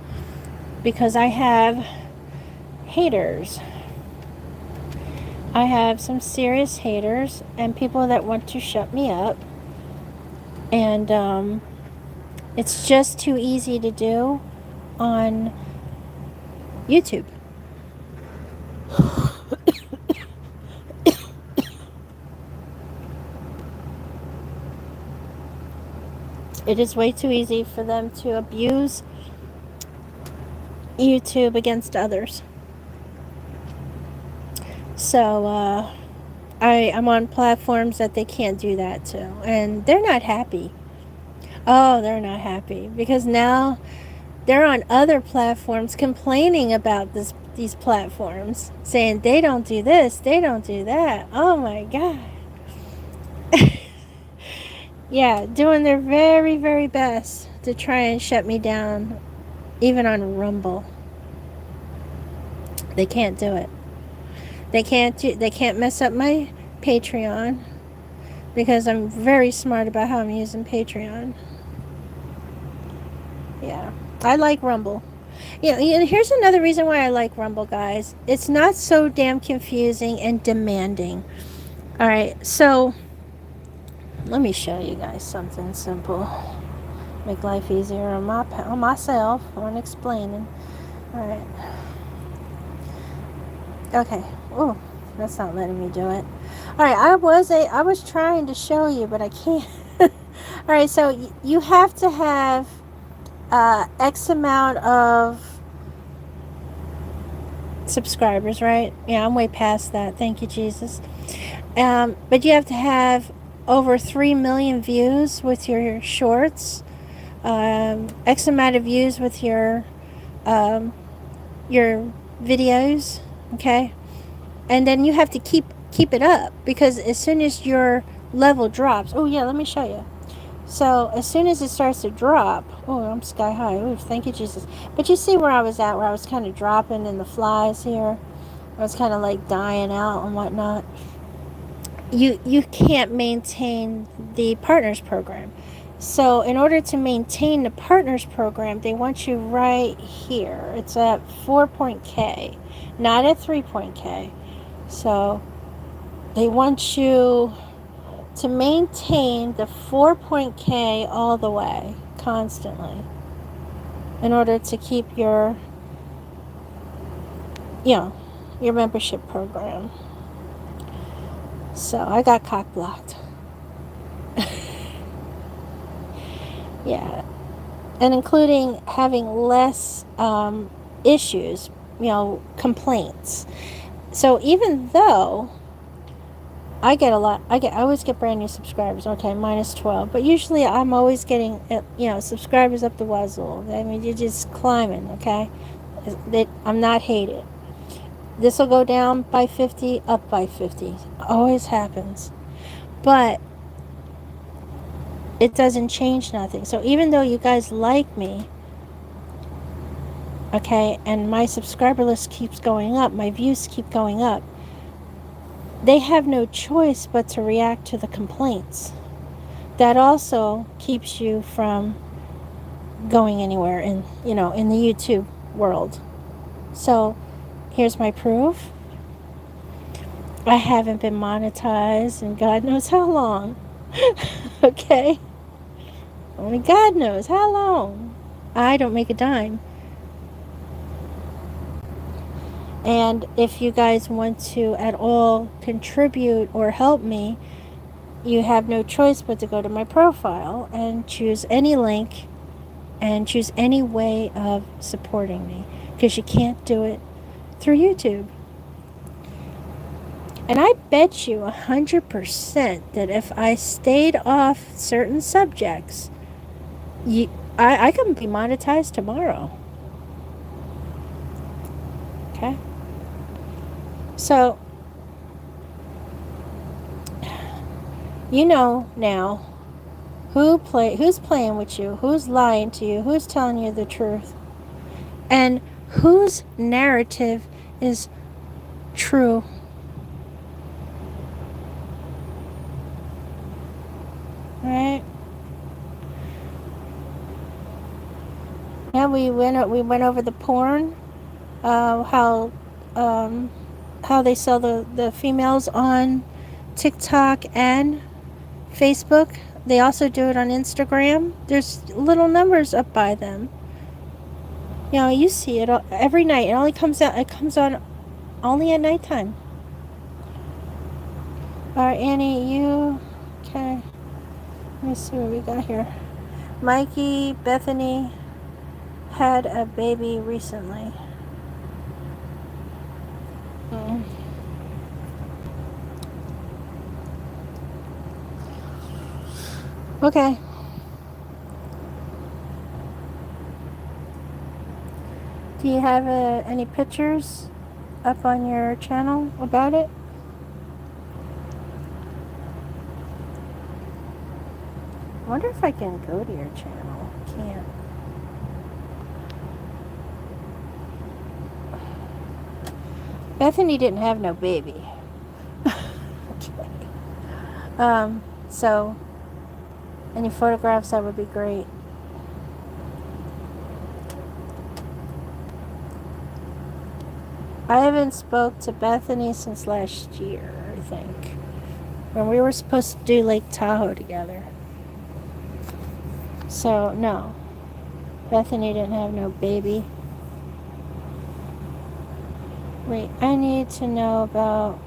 because I have haters. I have some serious haters and people that want to shut me up. And it's just too easy to do on YouTube. It is way too easy for them to abuse YouTube against others. So, I'm on platforms that they can't do that to. And they're not happy. Oh, they're not happy. Because now they're on other platforms complaining about these platforms. Saying they don't do this, they don't do that. Oh my God. Yeah, doing their very, very best to try and shut me down. Even on Rumble. They can't do it. They can't mess up my Patreon because I'm very smart about how I'm using Patreon. Yeah, I like Rumble. And here's another reason why I like Rumble, guys. It's not so damn confusing and demanding. All right, so let me show you guys something simple. Make life easier on myself when explaining. All right. Okay. Oh, that's not letting me do it. All right, I was trying to show you, but I can't. All right, so you have to have X amount of subscribers, right? Yeah, I'm way past that. Thank you, Jesus. But you have to have over 3 million views with your shorts. X amount of views with your videos. Okay. And then you have to keep it up, because as soon as your level drops, oh yeah, let me show you. So as soon as it starts to drop, oh, I'm sky high. Oh, thank you, Jesus. But you see where I was at, where I was kind of dropping in the flies here. I was kind of like dying out and whatnot. You can't maintain the partners program. So in order to maintain the partners program, they want you right here. It's at 4.K, not at 3.K. So they want you to maintain the 4.K all the way, constantly, in order to keep your membership program. So I got cock blocked. Yeah. And including having less issues, complaints. So even though I always get brand new subscribers. Okay, minus 12. But usually I'm always getting, subscribers up the wazoo. I mean, you're just climbing, okay? I'm not hated. This will go down by 50, up by 50. Always happens. But it doesn't change nothing. So even though you guys like me, okay, and my subscriber list keeps going up, my views keep going up, they have no choice but to react to the complaints. That also keeps you from going anywhere in the YouTube world. So here's my proof. I haven't been monetized in God knows how long. Okay? Only God knows how long. I don't make a dime. And if you guys want to at all contribute or help me, you have no choice but to go to my profile and choose any link and choose any way of supporting me, because you can't do it through YouTube. And I bet you 100% that if I stayed off certain subjects, I can be monetized tomorrow. Okay? So, you know now who's playing with you, who's lying to you, who's telling you the truth, and whose narrative is true. Right? Yeah, we went over the porn, how they sell the females on TikTok and Facebook. They also do it on Instagram. There's little numbers up by them. You know, you see it every night. It only comes out. It comes on only at nighttime. All right, Annie, you okay? Let me see what we got here. Mikey, Bethany had a baby recently. Okay. Do you have any pictures up on your channel about it? I wonder if I can go to your channel. Can't. Bethany didn't have no baby. Okay. So any photographs, that would be great. I haven't spoke to Bethany since last year, I think, when we were supposed to do Lake Tahoe together. So no, Bethany didn't have no baby. Wait, I need to know about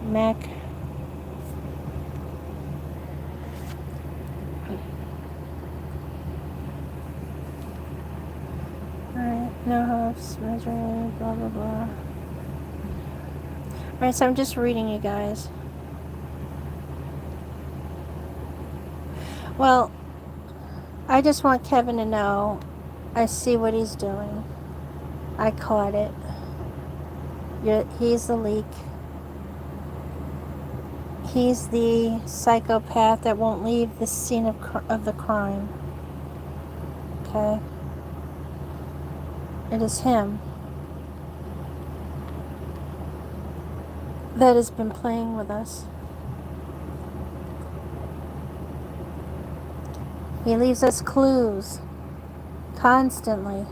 Mac. Alright, no hopes, measuring, blah blah blah. Alright, so I'm just reading you guys. Well, I just want Kevin to know I see what he's doing. I caught it. He's the leak. He's the psychopath that won't leave the scene of the crime. Okay? It is him that has been playing with us. He leaves us clues constantly.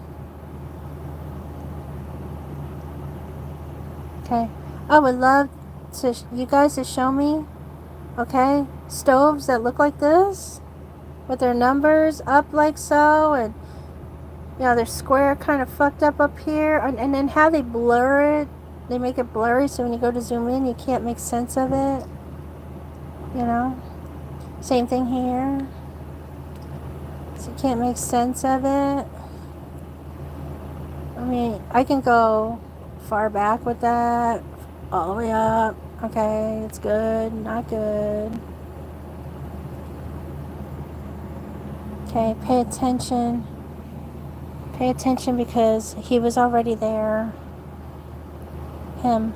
Okay? I would love you guys to show me, okay, stoves that look like this with their numbers up like so, and you know, they're square kind of fucked up here, and then how they blur it. They make it blurry so when you go to zoom in you can't make sense of it, you know. Same thing here, so you can't make sense of it. I mean, I can go far back with that, all the way up. Okay, it's good, not good. Okay, pay attention. Pay attention because he was already there. Him.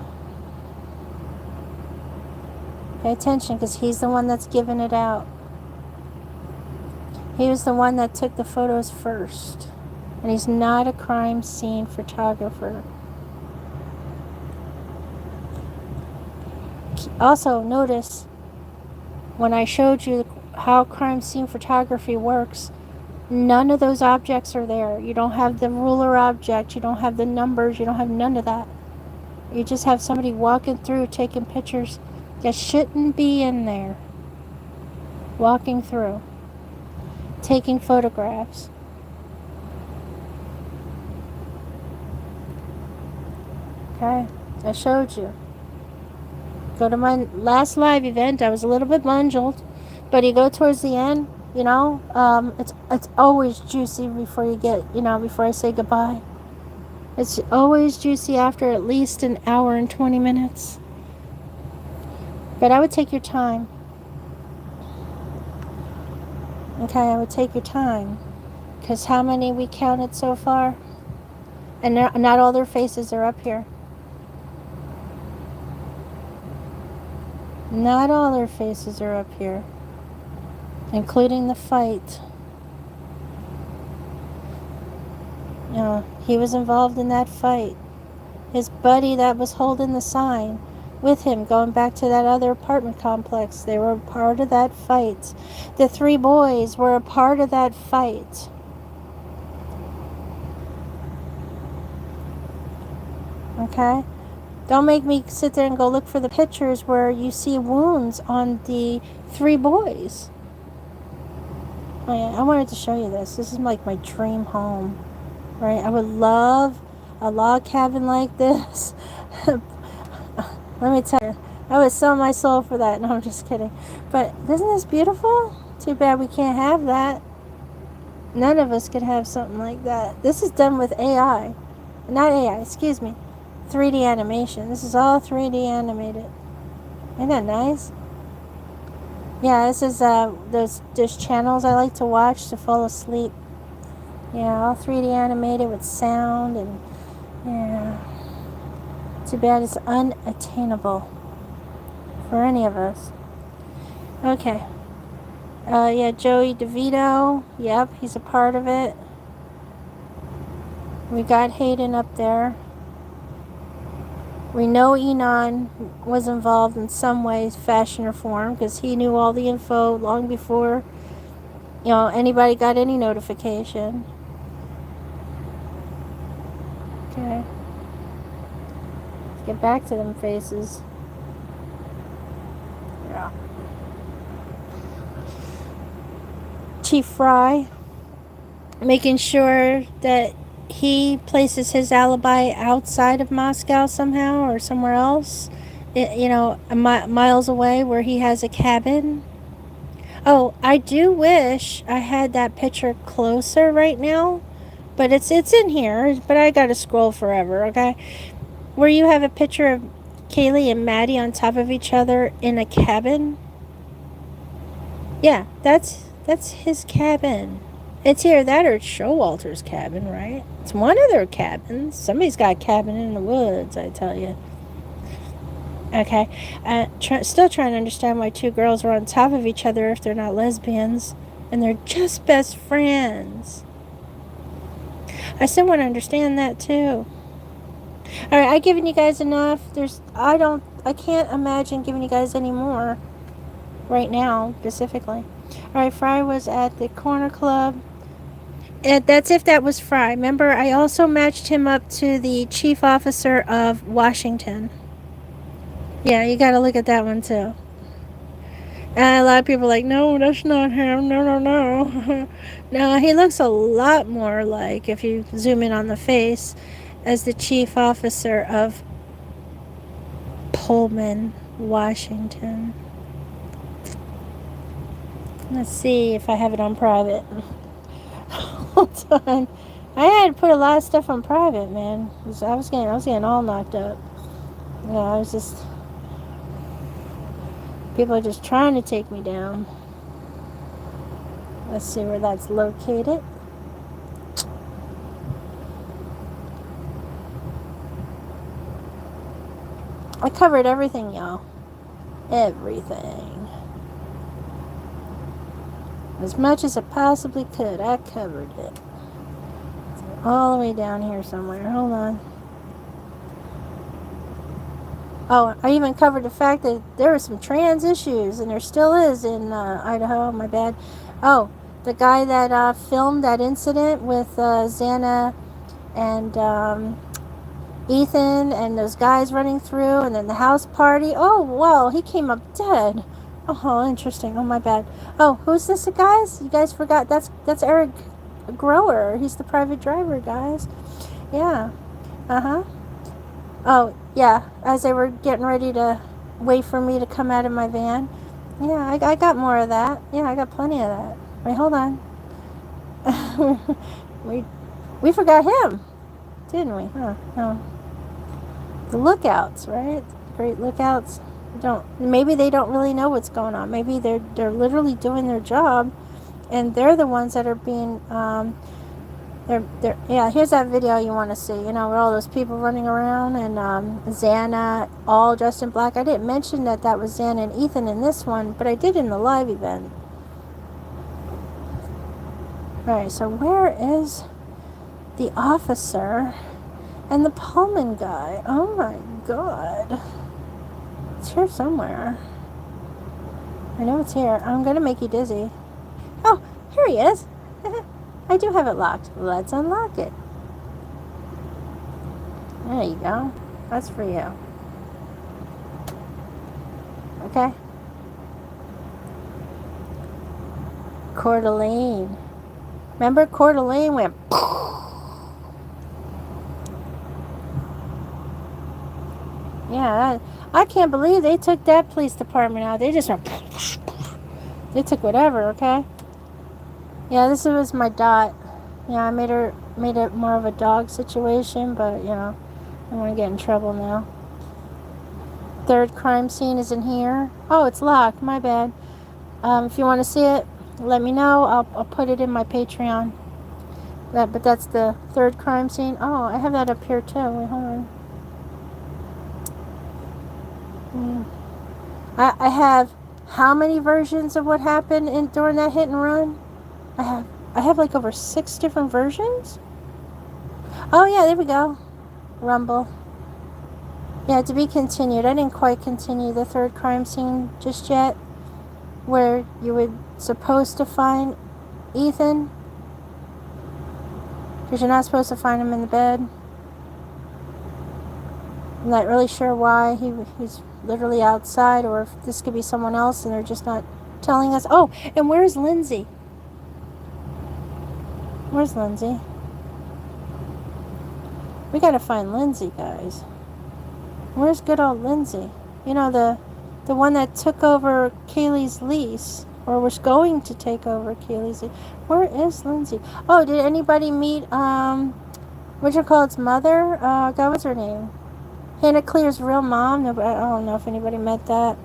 Pay attention because he's the one that's giving it out. He was the one that took the photos first. And he's not a crime scene photographer. Also, notice when I showed you how crime scene photography works, none of those objects are there. You don't have the ruler object, you don't have the numbers, you don't have none of that. You just have somebody walking through taking pictures that shouldn't be in there. Walking through, taking photographs. Okay, I showed you. Go to my last live event. I was a little bit bundled, but you go towards the end. It's always juicy before you get, before I say goodbye. It's always juicy after at least an hour and 20 minutes. But I would take your time. Okay, I would take your time. Because how many we counted so far? And not all their faces are up here. Not all their faces are up here. Including the fight. He was involved in that fight. His buddy that was holding the sign with him going back to that other apartment complex, they were a part of that fight. The 3 boys were a part of that fight. Okay? Don't make me sit there and go look for the pictures where you see wounds on the 3 boys. Oh yeah, I wanted to show you this. This is like my dream home. Right? I would love a log cabin like this. Let me tell you, I would sell my soul for that. No, I'm just kidding. But isn't this beautiful? Too bad we can't have that. None of us could have something like that. This is done with AI. Not AI, excuse me. 3D animation. This is all 3D animated. Isn't that nice? Yeah, this is those channels I like to watch to fall asleep. Yeah, all 3D animated with sound and yeah. Too bad it's unattainable for any of us. Okay. Yeah, Joey DeVito. Yep, he's a part of it. We got Hayden up there. We know Enon was involved in some way, fashion, or form because he knew all the info long before, anybody got any notification. Okay. Let's get back to them faces. Yeah. Chief Fry, making sure that he places his alibi outside of Moscow somehow or somewhere else, miles away where he has a cabin. Oh, I do wish I had that picture closer right now, but it's in here, but I gotta scroll forever, okay? Where you have a picture of Kaylee and Maddie on top of each other in a cabin. Yeah, that's his cabin. It's either that or it's Showalter's cabin, right? It's one of their cabins. Somebody's got a cabin in the woods, I tell you. Okay. Still trying to understand why 2 girls are on top of each other if they're not lesbians. And they're just best friends. I still want to understand that too. Alright, I've given you guys enough. I can't imagine giving you guys any more right now, specifically. Alright, Fry was at the corner club. And that's if that was Fry. Remember, I also matched him up to the chief officer of Washington. Yeah, you gotta look at that one too. And a lot of people are like, no, that's not him. No. No, he looks a lot more like, if you zoom in on the face, as the chief officer of Pullman, Washington. Let's see if I have it on private. Hold on. I had to put a lot of stuff on private, man. I was getting all knocked up. Yeah, people are just trying to take me down. Let's see where that's located. I covered everything, y'all. Everything. As much as I possibly could, I covered it. All the way down here somewhere. Hold on. Oh, I even covered the fact that there were some trans issues, and there still is in Idaho. My bad. Oh, the guy that filmed that incident with Xana and Ethan and those guys running through, and then the house party. Oh, well, he came up dead. Oh, interesting. Oh, my bad. Oh, who's this, guys? You guys forgot. That's Eric Grower. He's the private driver, guys. Yeah. Uh-huh. Oh, yeah. As they were getting ready to wait for me to come out of my van. Yeah, I got more of that. Yeah, I got plenty of that. Wait, hold on. we forgot him, didn't we? Huh? No. The lookouts, right? Great lookouts. Maybe they don't really know what's going on. Maybe they're literally doing their job, and they're the ones that are being yeah, here's that video you want to see, where all those people running around, and Xana all dressed in black. I didn't mention that was Xana and Ethan in this one, but I did in the live event. Alright, so where is the officer and the Pullman guy? Oh my god. It's here somewhere. I know it's here. I'm gonna make you dizzy. Oh, here he is. I do have it locked. Let's unlock it. There you go. That's for you. Okay. Coeur d'Alene. Remember Coeur d'Alene went... Yeah, I can't believe they took that police department out. They just went... They took whatever, okay? Yeah, this was my dot. Yeah, I made it more of a dog situation, but, I don't want to get in trouble now. Third crime scene is in here. Oh, it's locked. My bad. If you want to see it, let me know. I'll put it in my Patreon. But that's the third crime scene. Oh, I have that up here too. Wait, hold on. I have how many versions of what happened during that hit and run? I have like over 6 different versions. Oh yeah, there we go. Rumble. Yeah, to be continued. I didn't quite continue the third crime scene just yet, where you were supposed to find Ethan, because you're not supposed to find him in the bed. I'm not really sure why he's literally outside, or if this could be someone else and they're just not telling us. Oh, and where's Lindsay? Where's Lindsay? We gotta find Lindsay, guys. Where's good old Lindsay? The one that took over Kaylee's lease, or was going to take over Kaylee's lease. Where is Lindsay? Oh, did anybody meet what's mother? God, what's her name? Hannah Clear's real mom. No, I don't know if anybody met that.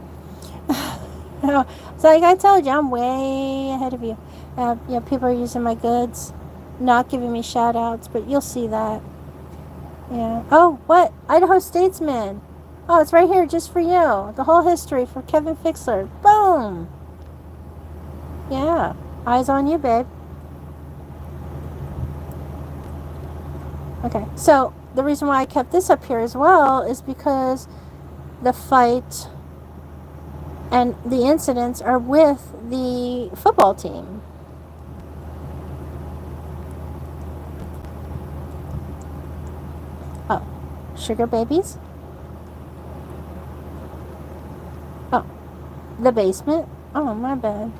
So like I told you, I'm way ahead of you. People are using my goods, not giving me shout outs, but you'll see that. Yeah. Oh, what? Idaho Statesman. Oh, it's right here just for you. The whole history for Kevin Fixler. Boom. Yeah. Eyes on you, babe. Okay. So, the reason why I kept this up here as well is because the fight and the incidents are with the football team. Oh. Sugar babies? Oh. The basement? Oh, my bad.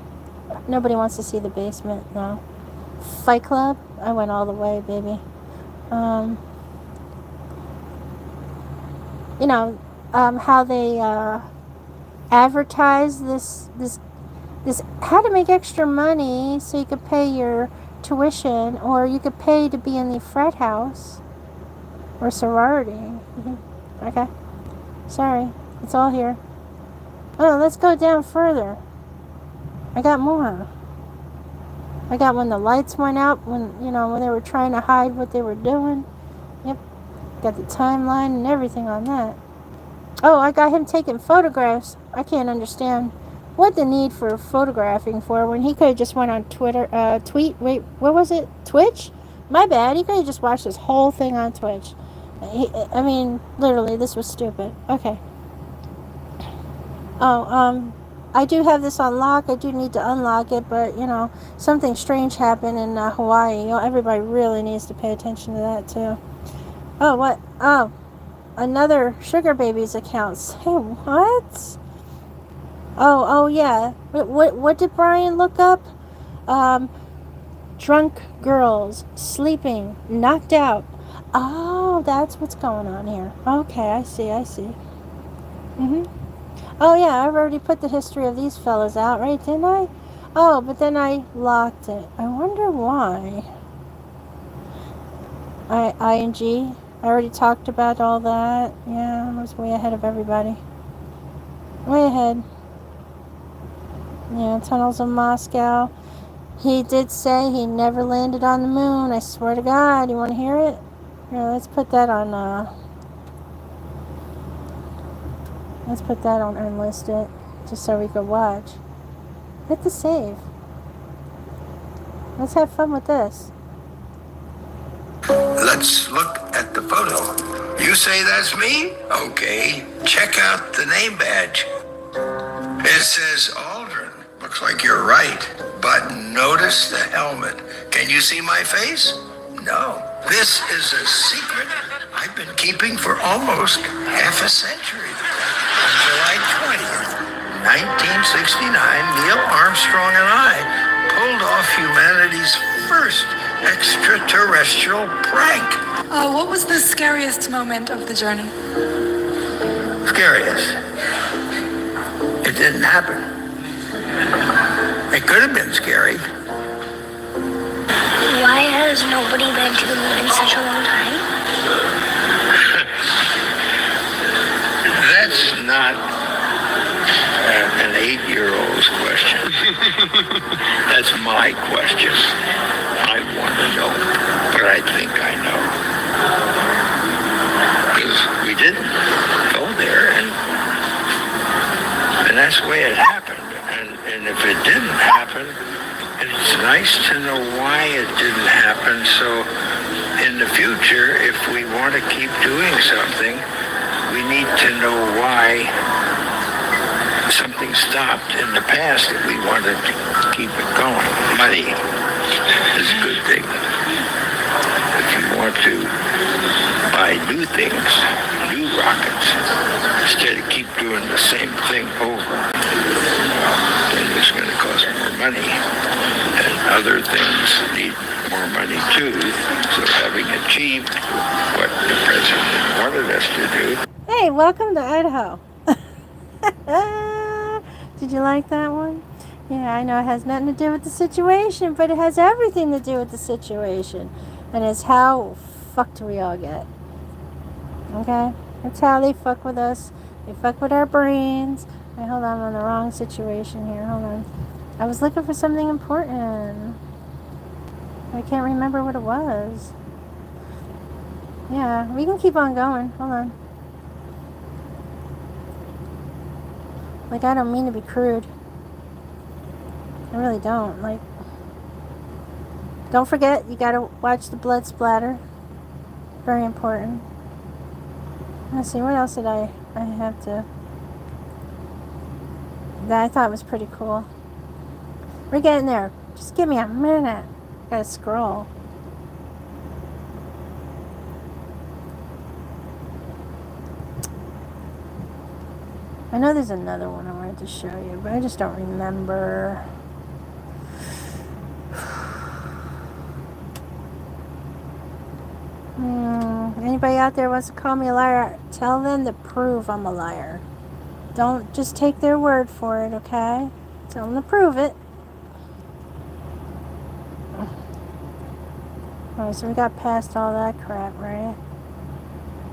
Nobody wants to see the basement, no. Fight Club? I went all the way, baby. How they advertise this how to make extra money so you could pay your tuition, or you could pay to be in the frat house or sorority. Okay. Sorry. It's all here. Oh, let's go down further. I got more. I got when the lights went out, when they were trying to hide what they were doing. Yep. Got the timeline and everything on that. Oh, I got him taking photographs. I can't understand what the need for photographing for when he could have just went on Wait, what was it? Twitch? My bad. He could have just watched this whole thing on Twitch. Literally, this was stupid. Okay. Oh, I do have this on lock. I do need to unlock it, but, something strange happened in Hawaii. Everybody really needs to pay attention to that, too. Oh, what? Oh, another Sugar Babies account. Say what? Oh, yeah. What did Brian look up? Drunk girls, sleeping, knocked out. Oh, that's what's going on here. Okay, I see. Oh yeah, I've already put the history of these fellas out, right, didn't I? Oh, but then I locked it. I wonder why. ING. I already talked about all that. Yeah, I was way ahead of everybody. Way ahead. Yeah, tunnels of Moscow. He did say he never landed on the moon. I swear to God. You want to hear it? Yeah, let's put that on, Unlisted. Just so we could watch. Hit the save. Let's have fun with this. Let's look at the photo. You say that's me? Okay. Check out the name badge. It says Aldrin. Looks like you're right. But notice the helmet. Can you see my face? No. This is a secret I've been keeping for almost half a century. On July 20th, 1969, Neil Armstrong and I pulled off humanity's first extraterrestrial prank. What was the scariest moment of the journey? Scariest? It didn't happen. It could have been scary. Why has nobody been to the moon in such a long time? That's not an 8-year-old's question. That's my question. I want to know, but I think I know. Because we didn't go there, and that's the way it happened. And if it didn't happen, it's nice to know why it didn't happen. So in the future, if we want to keep doing something, we need to know why something stopped in the past that we wanted to keep it going. Money is a good thing. If you want to buy new things, new rockets, instead of keep doing the same thing over, then it's going to cost more money. And other things need more money too. So having achieved what the president wanted us to do. Hey, welcome to Idaho. Did you like that one? Yeah, I know it has nothing to do with the situation, but it has everything to do with the situation. And it's how fucked we all get. Okay? That's how they fuck with us. They fuck with our brains. Wait, hold on, I'm in the wrong situation here. Hold on. I was looking for something important. I can't remember what it was. Yeah, we can keep on going. Hold on. Like, I don't mean to be crude. I really don't. Like, don't forget, you gotta watch the blood splatter. Very important. Let's see, what else did I have to... that I thought was pretty cool. We're getting there. Just give me a minute. Gotta scroll. I know there's another one I wanted to show you, but I just don't remember. Anybody out there wants to call me a liar, tell them to prove I'm a liar. Don't just take their word for it, okay? Tell them to prove it. Alright, so we got past all that crap, right?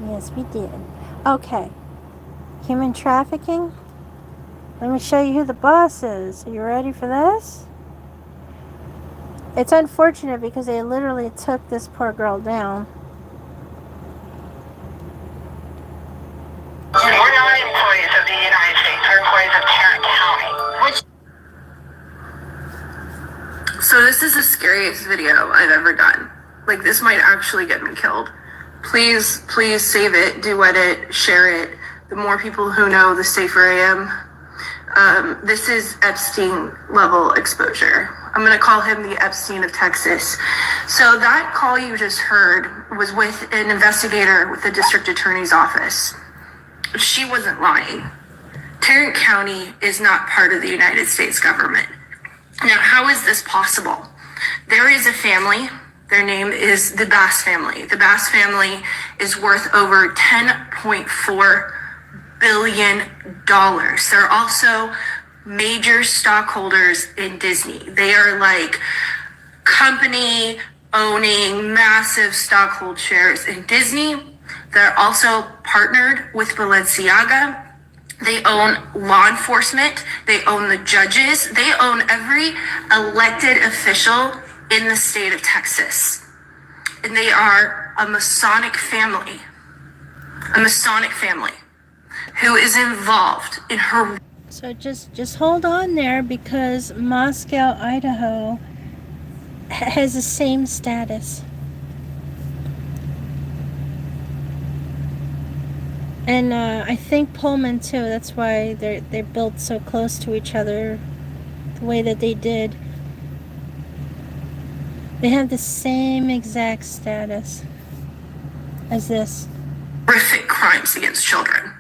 Yes, we did. Okay. Human trafficking? Let me show you who the boss is. Are you ready for this? It's unfortunate because they literally took this poor girl down. We're not employees of the United States. We're employees of Tarrant County. So this is the scariest video I've ever done. Like, this might actually get me killed. Please save it, do edit, share it. The more people who know, the safer I am. This is Epstein level exposure. I'm gonna call him the Epstein of Texas. So that call you just heard was with an investigator with the district attorney's office. She wasn't lying. Tarrant County is not part of the United States government. Now, how is this possible? There is a family. Their name is the Bass family. The Bass family is worth over $10.4 billion. They're also major stockholders in Disney. They are like company owning massive stockhold shares in Disney. They're also partnered with Balenciaga. They own law enforcement. They own the judges. They own every elected official in the state of Texas. And they are a Masonic family who is involved in her. So just hold on there, because Moscow, Idaho has the same status. And I think Pullman too. That's why they're built so close to each other, the way that they did. They have the same exact status as this. Horrific crimes against children.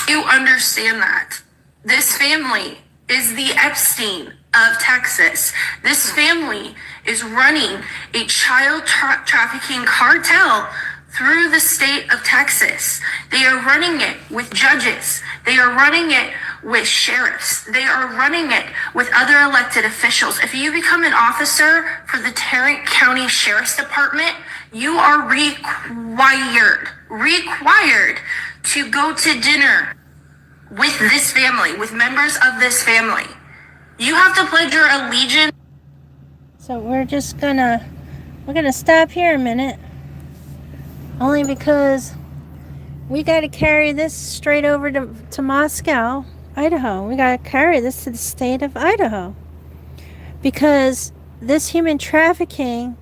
You understand that this family is the Epstein of Texas. This family is running a child trafficking cartel through the state of Texas. They are running it with judges. They are running it with sheriffs. They are running it with other elected officials. If you become an officer for the Tarrant County Sheriff's Department, you are required to go to dinner with this family, with members of this family. You have to pledge your allegiance. So we're gonna stop here a minute, only because we got to carry this straight over to Moscow, Idaho. We got to carry this to the state of Idaho, because this human trafficking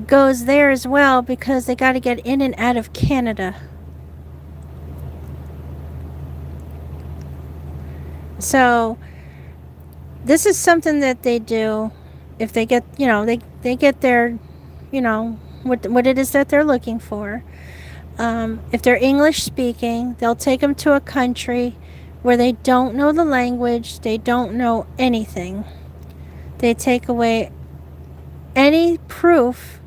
goes there as well, because they got to get in and out of Canada. So this is something that they do if they get, they get their, what it is that they're looking for. If they're English speaking, they'll take them to a country where they don't know the language, they don't know anything. They take away any proof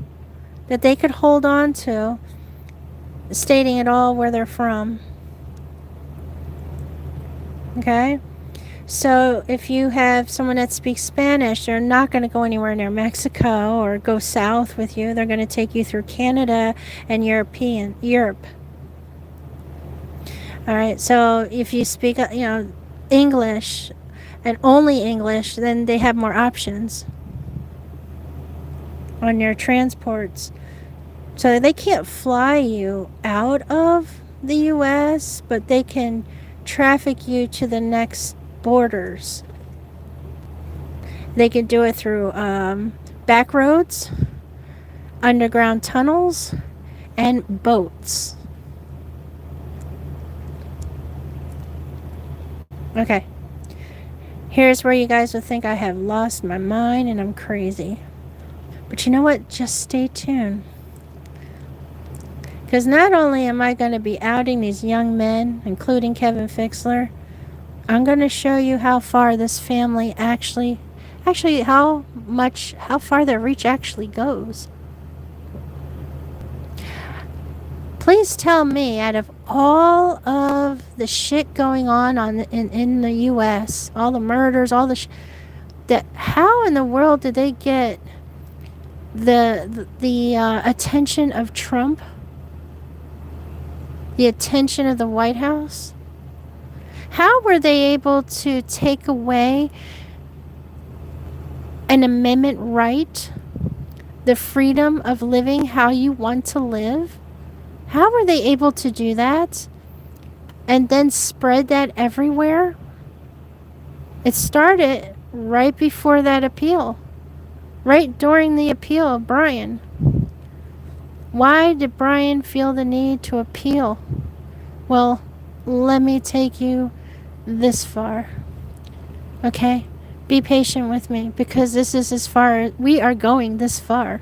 that they could hold on to, stating at all where they're from. Okay? So if you have someone that speaks Spanish, they're not going to go anywhere near Mexico or go south with you. They're going to take you through Canada and Europe. All right. So if you speak, English and only English, then they have more options on your transports. So they can't fly you out of the U.S., but they can traffic you to the next borders. They can do it through back roads, underground tunnels, and boats. Okay. Here's where you guys will think I have lost my mind and I'm crazy. But you know what? Just stay tuned. Because not only am I going to be outing these young men, including Kevin Fixler, I'm going to show you how far this family actually how far their reach actually goes. Please tell me, out of all of the shit going on in the U.S., all the murders, all the that how in the world did they get the attention of Trump? The attention of the White House? How were they able to take away an amendment right, the freedom of living how you want to live? How were they able to do that and then spread that everywhere? It started right before that appeal, right during the appeal of Brian. Why did Brian feel the need to appeal? Well, let me take you this far. Okay? Be patient with me, because this is as far, we are going this far.